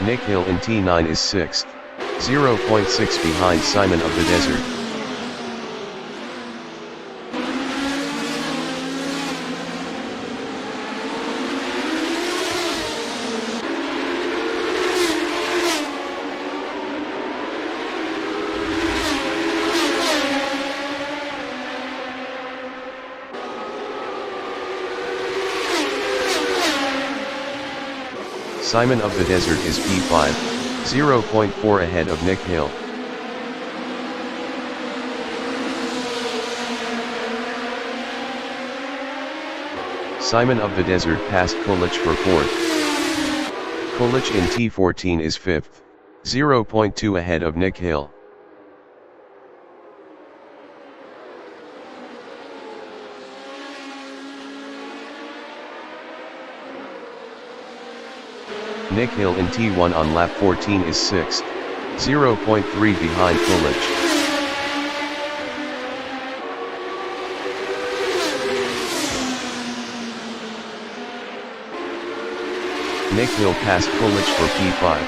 Nick Hill in T9 is 6th, 0.6 behind Simon of the Desert. Simon of the Desert is P5, 0.4 ahead of Nick Hill. Simon of the Desert passed Kolic for 4th. Kolic in T14 is 5th, 0.2 ahead of Nick Hill. Nick Hill in T1 on lap 14 is 6th, 0.3 behind Kolic. Nick Hill passed Kolic for P5.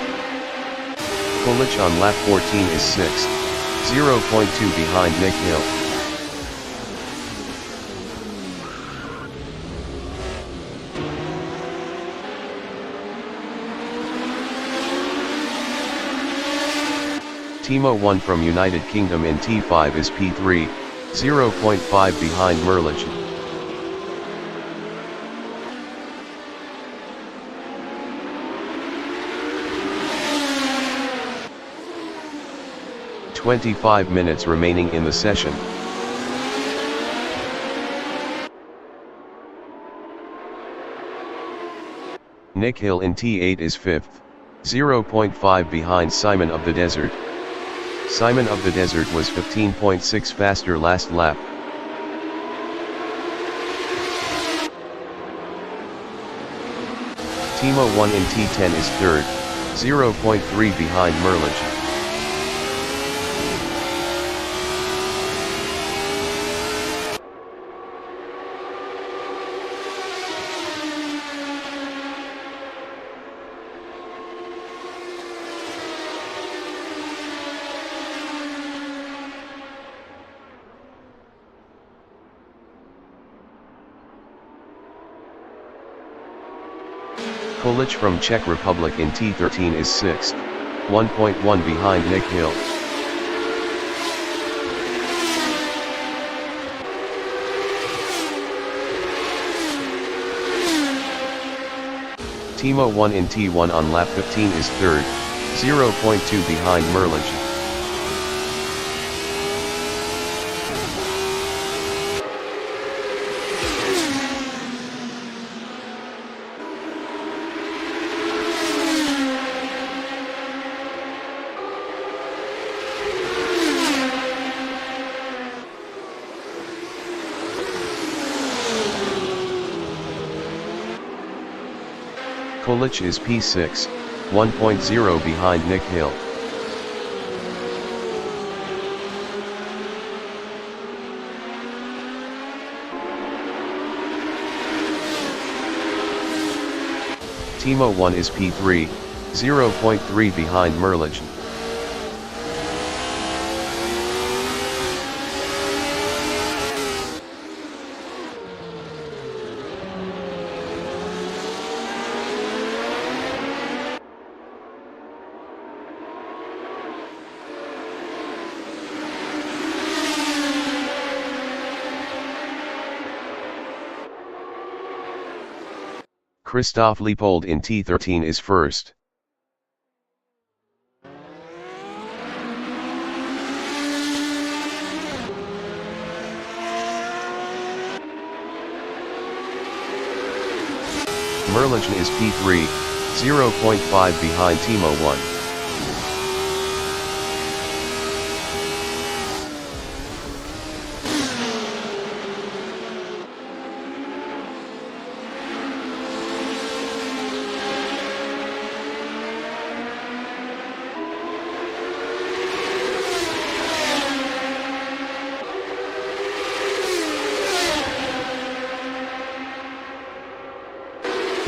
Kolic on lap 14 is 6th, 0.2 behind Nick Hill. Timo 1 from United Kingdom in T5 is P3, 0.5 behind Merlichn. 25 minutes remaining in the session. Nick Hill in T8 is 5th, 0.5 behind Simon of the Desert. Simon of the Desert was 15.6 faster last lap. Timo 1 in T10 is 3rd, 0.3 behind Merlich. Kolic from Czech Republic in T13 is 6th, 1.1 behind Nick Hill. Timo 1 in T1 on lap 15 is 3rd, 0.2 behind Merlich. Kolic is P6, 1.0 behind Nick Hill. Timo 1 is P3, 0.3 behind Merlich. Christoph Leopold in T13 is 1st. Merlich is P3, 0.5 behind Timo 1.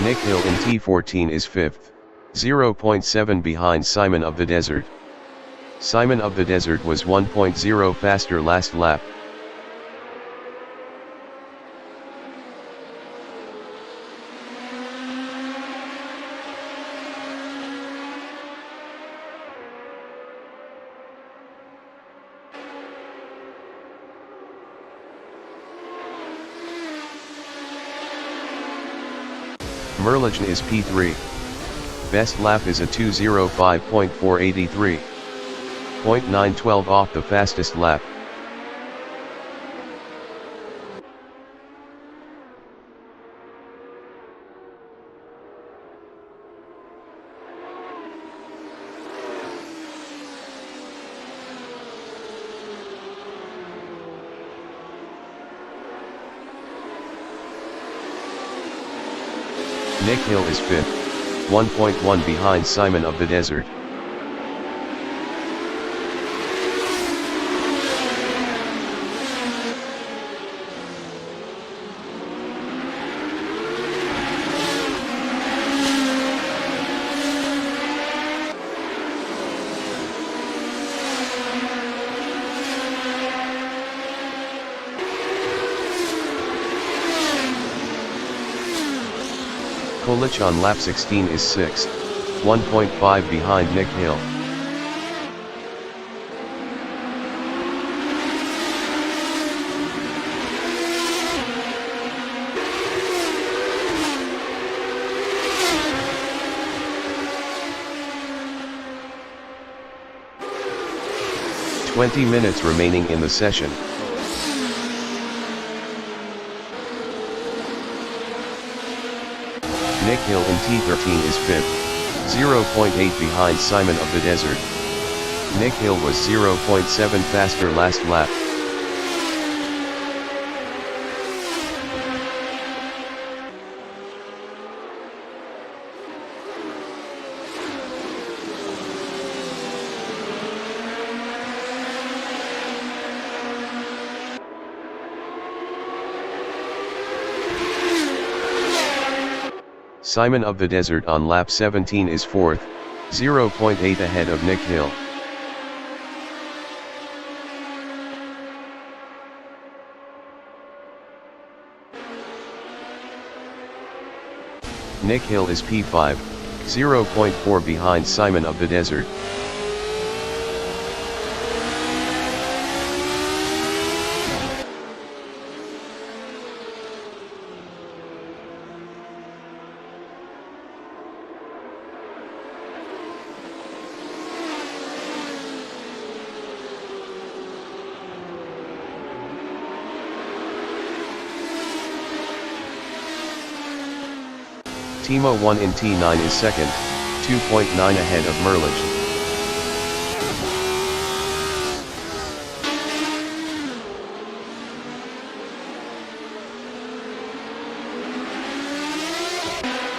Nick Hill in T14 is 5th, 0.7 behind Simon of the Desert. Simon of the Desert was 1.0 faster last lap. Merlich is P3. Best lap is a 2:05.483. 0.912 off the fastest lap. Nick Hill is 5th, 1.1 behind Simon of the Desert. Kolic on lap 16 is 6th, 1.5 behind Nick Hill. 20 minutes remaining in the session. Nick Hill in T13 is 5th, 0.8 behind Simon of the Desert. Nick Hill was 0.7 faster last lap. Simon of the Desert on lap 17 is 4th, 0.8 ahead of Nick Hill. Nick Hill is P5, 0.4 behind Simon of the Desert. Timo 1 in T9 is 2nd, 2.9 ahead of Merlich.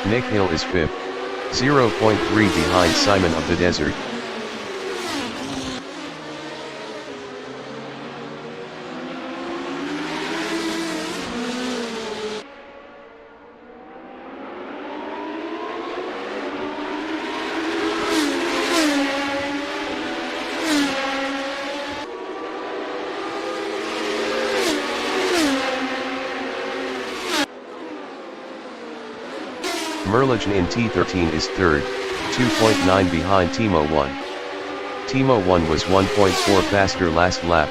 Nick Hill is 5th, 0.3 behind Simon of the Desert. Merlich in T13 is 3rd, 2.9 behind Timo 1. Timo 1 was 1.4 faster last lap.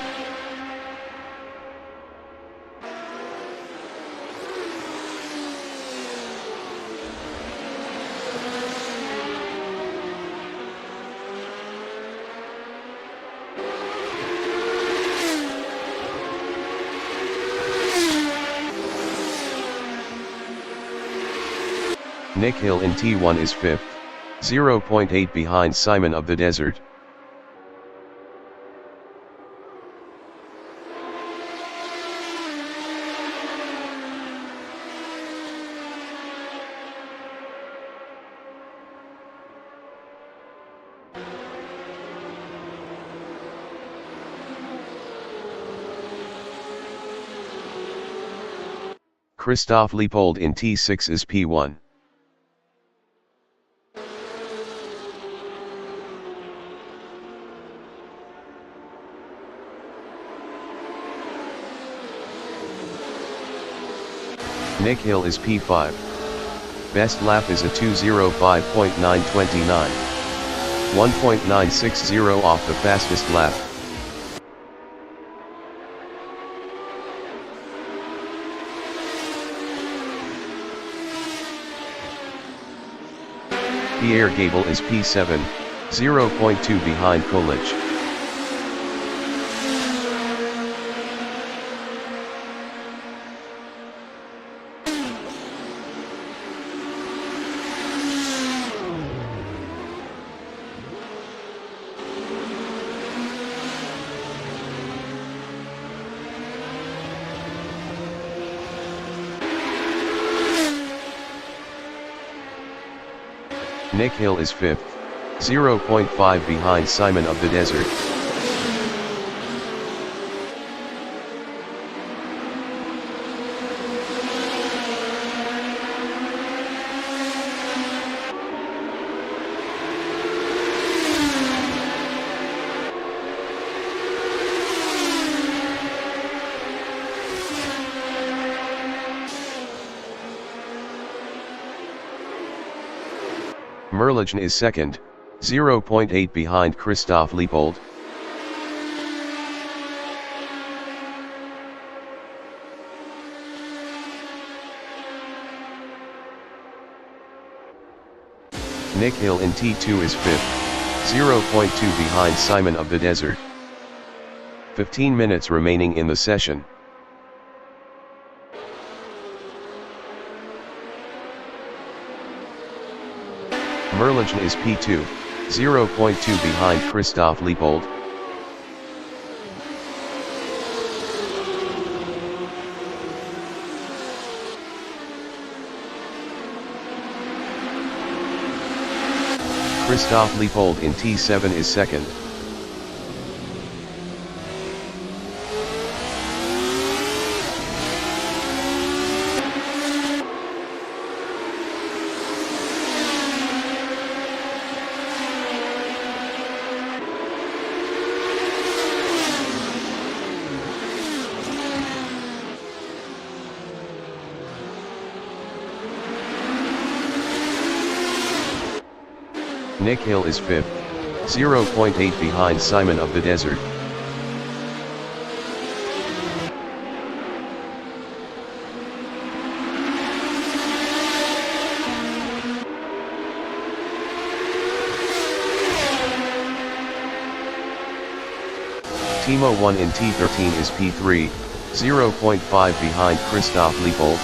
Nick Hill in T1 is 5th, 0.8 behind Simon of the Desert. Christoph Leopold in T6 is P1. Nick Hill is P5. Best lap is a 2:05.929. 1.960 off the fastest lap. Pierre Gable is P7, 0.2 behind Kolic. Nick Hill is 5th, 0.5 behind Simon of the Desert. Merlich is 2nd, 0.8 behind Christoph Leopold. Nick Hill in T2 is 5th, 0.2 behind Simon of the Desert. 15 minutes remaining in the session. Merligen is P2, 0.2 behind Christoph Leopold. Christoph Leopold in T7 is second. Nick Hill is fifth, 0.8 behind Simon of the Desert. Timo 1 in T13 is P3, 0.5 behind Christoph Leopold.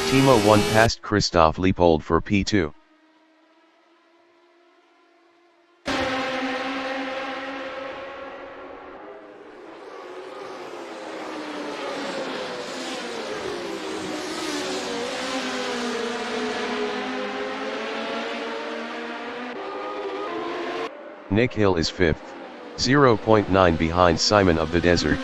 Timo 1 passed Christoph Leopold for P2. Nick Hill is fifth, 0.9 behind Simon of the Desert.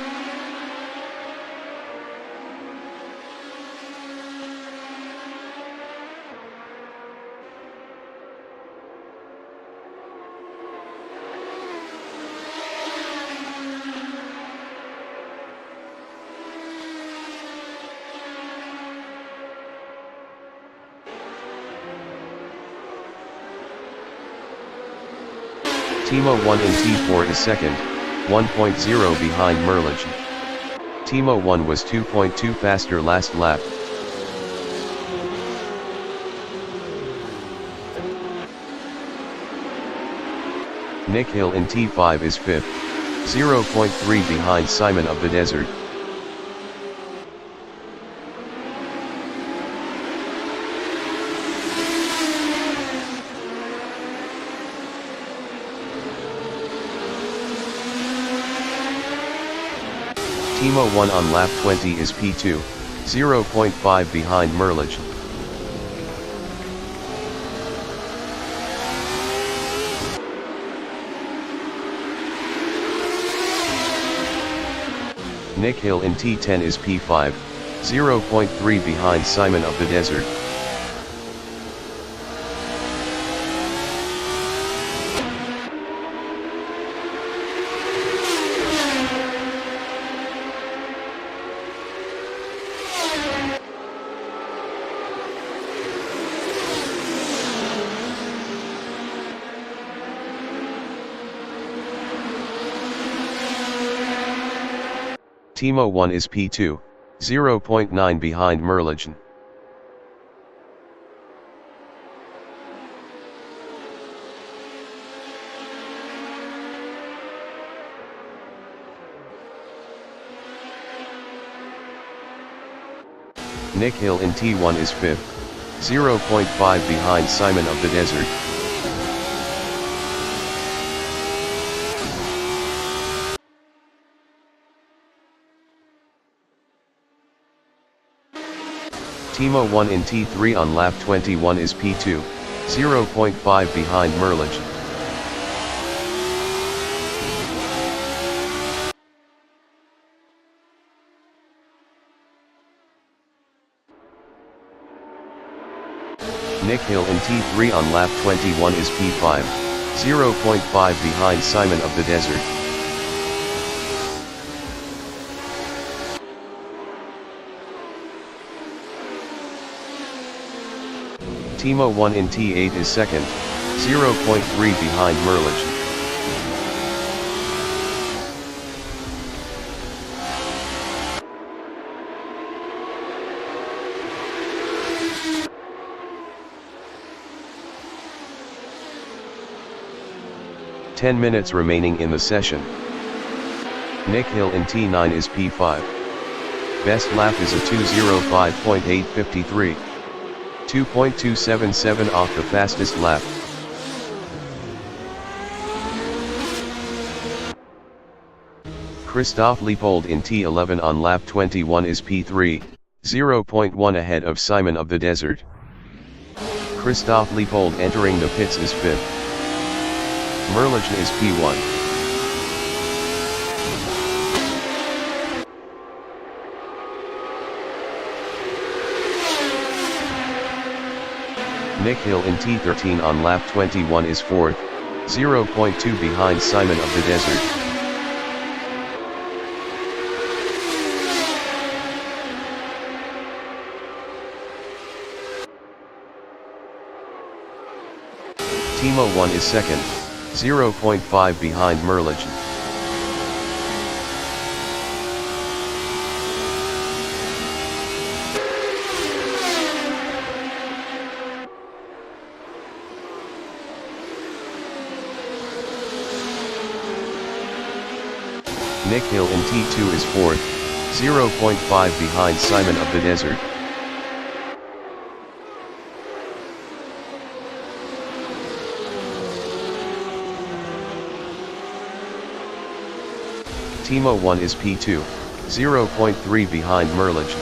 Timo 1 in T4 is second, 1.0 behind Merligen. Timo 1 was 2.2 faster last lap. Nick Hill in T5 is fifth, 0.3 behind Simon of the Desert. Timo 1 on lap 20 is P2, 0.5 behind Merligen. Nick Hill in T10 is P5, 0.3 behind Simon of the Desert. Timo 1 is P2, 0.9 behind Merligen. Nick Hill in T1 is fifth, 0.5 behind Simon of the Desert. Timo 1 in T3 on lap 21 is P2, 0.5 behind Merligen. Nick Hill in T3 on lap 21 is P5, 0.5 behind Simon of the Desert. Timo 1 in T8 is second, 0.3 behind Merligen. 10 minutes remaining in the session. Nick Hill in T9 is P5. Best lap is a 2:05.853. 2.277 off the fastest lap. Christoph Leopold in T11 on lap 21 is P3, 0.1 ahead of Simon of the Desert. Christoph Leopold entering the pits is 5th. Merligen is P1. Nick Hill in T13 on lap 21 is 4th, 0.2 behind Simon of the Desert. Timo 1 is 2nd, 0.5 behind Merligen. Nick Hill in T2 is 4th, 0.5 behind Simon of the Desert. Timo 1 is P2, 0.3 behind Merligen.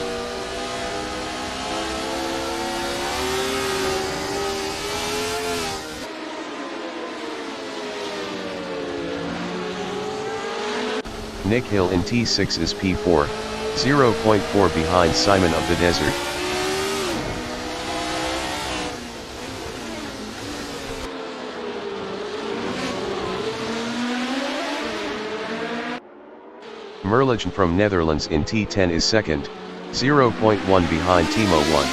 Nick Hill in T6 is P4, 0.4 behind Simon of the Desert. Merligen from Netherlands in T10 is 2nd, 0.1 behind Timo 1.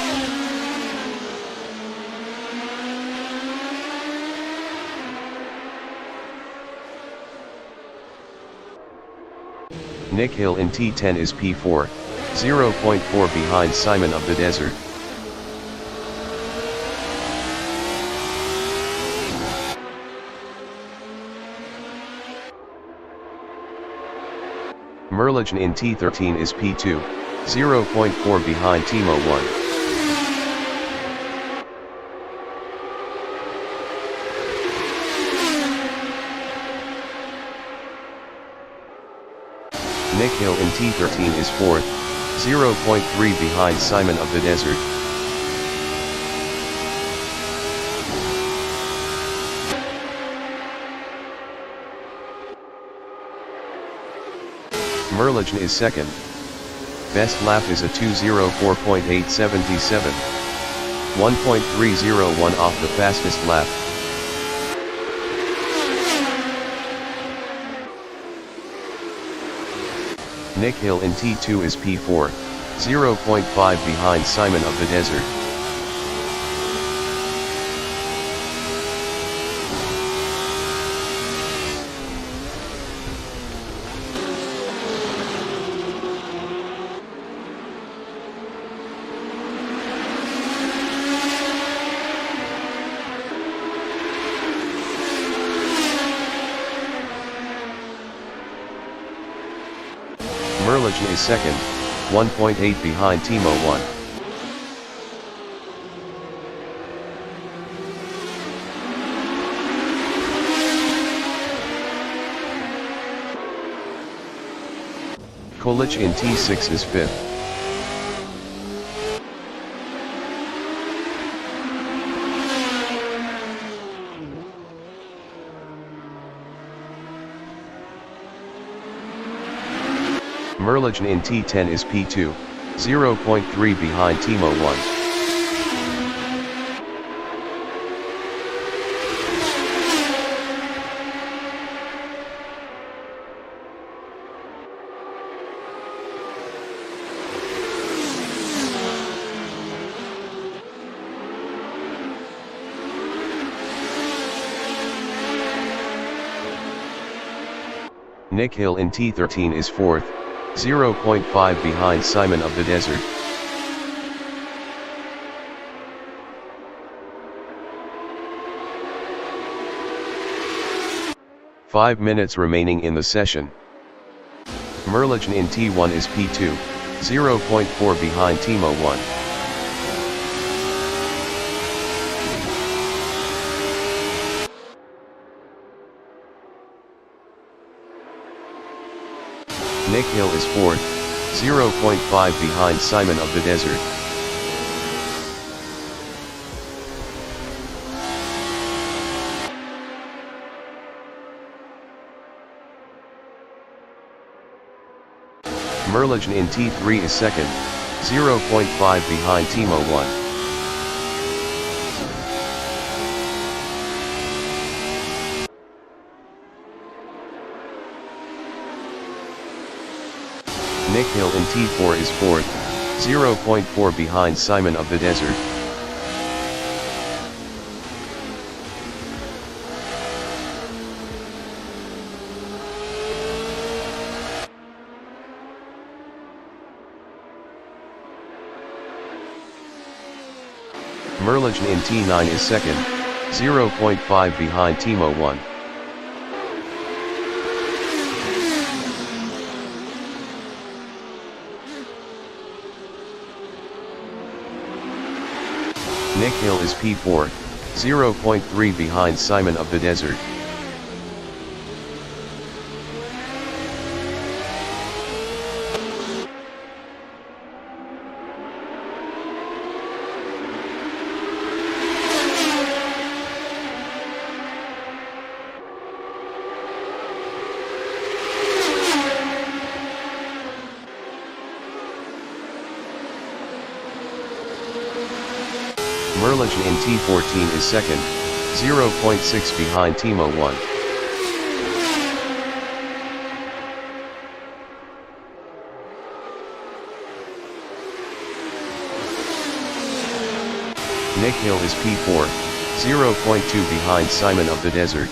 Nick Hill in T10 is P4, 0.4 behind Simon of the Desert. Merligen in T13 is P2, 0.4 behind Timo 1. Nick Hill in T13 is 4th, 0.3 behind Simon of the Desert. Merligen is 2nd. Best lap is a 2:04.877. 1.301 off the fastest lap. Nick Hill in T2 is P4, 0.5 behind Simon of the Desert. Merligen is 2nd, 1.8 behind Timo 1. Kolic in T6 is 5th. Merligen in T10 is P2, 0.3 behind Timo 1. Nick Hill in T13 is 4th, 0.5 behind Simon of the Desert. 5 minutes remaining in the session. Merligen in T1 is P2, 0.4 behind Timo 1. Nick Hill is 4th, 0.5 behind Simon of the Desert. Merligen in T3 is 2nd, 0.5 behind Timo 1. Nick Hill in T4 is 4th, 0.4 behind Simon of the Desert. Merligen in T9 is 2nd, 0.5 behind Timo 1. Nick Hill is P4, 0.3 behind Simon of the Desert. Merligen in T14 is 2nd, 0.6 behind Timo 1. Nick Hill is P4, 0.2 behind Simon of the Desert.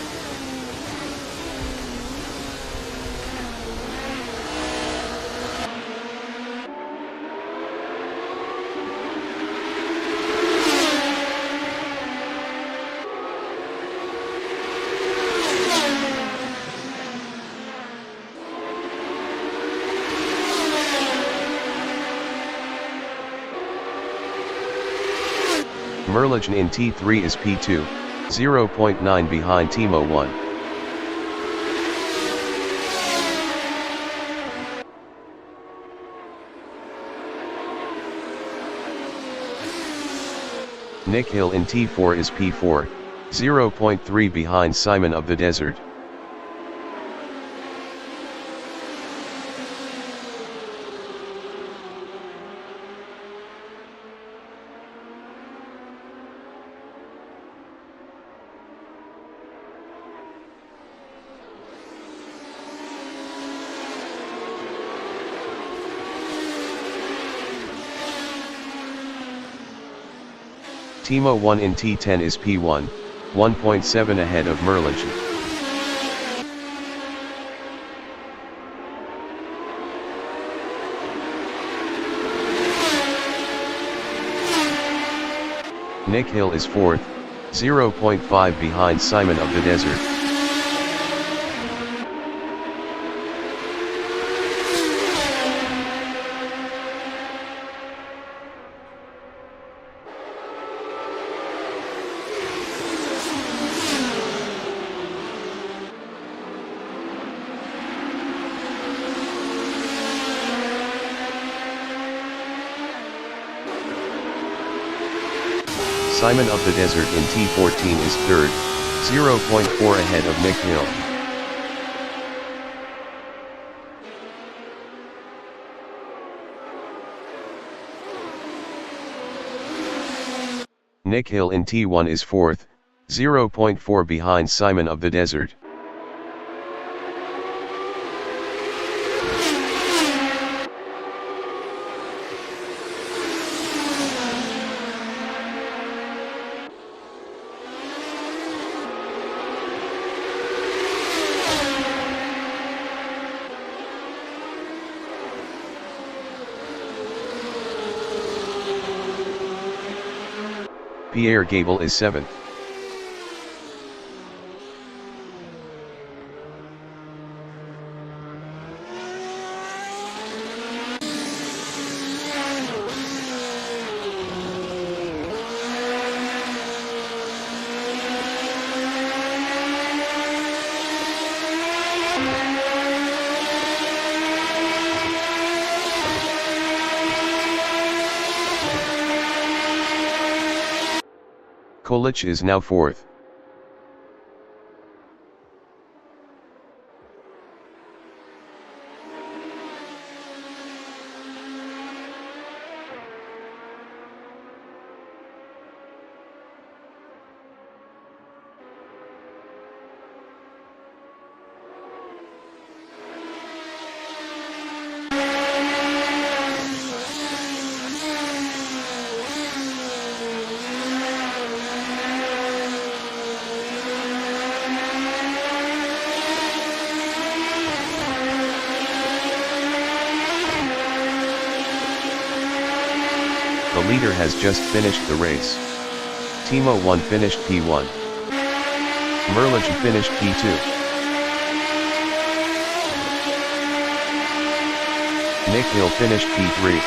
Merligen in T3 is P2, 0.9 behind Timo 1. Nick Hill in T4 is P4, 0.3 behind Simon of the Desert. Timo 1 in T10 is P1, 1.7 ahead of Merligen. Nick Hill is 4th, 0.5 behind Simon of the Desert. Simon of the Desert in T14 is 3rd, 0.4 ahead of Nick Hill. Nick Hill in T1 is 4th, 0.4 behind Simon of the Desert. Pierre Gable is 7th. Kolic is now 4th. The leader has just finished the race. Timo 1 finished P1. Merlich finished P2. Nick Hill finished P3.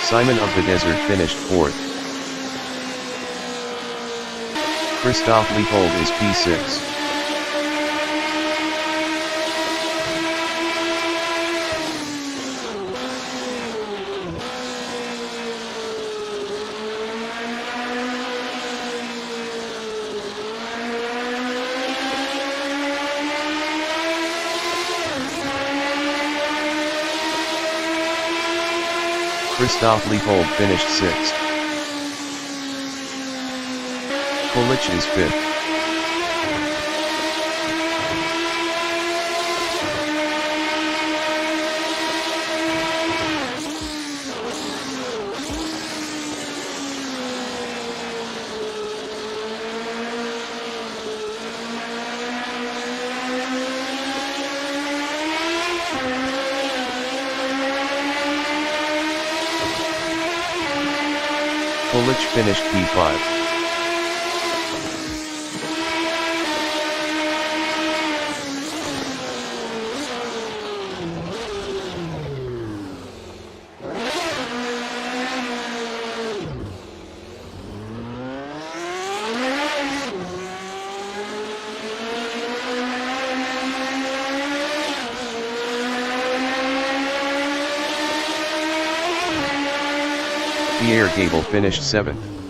Simon of the Desert finished 4th. Christoph Leopold is P6. Christoph Leopold finished 6th. Kolic is 5th. Kolic finished P5. Pierre Gable finished 7th.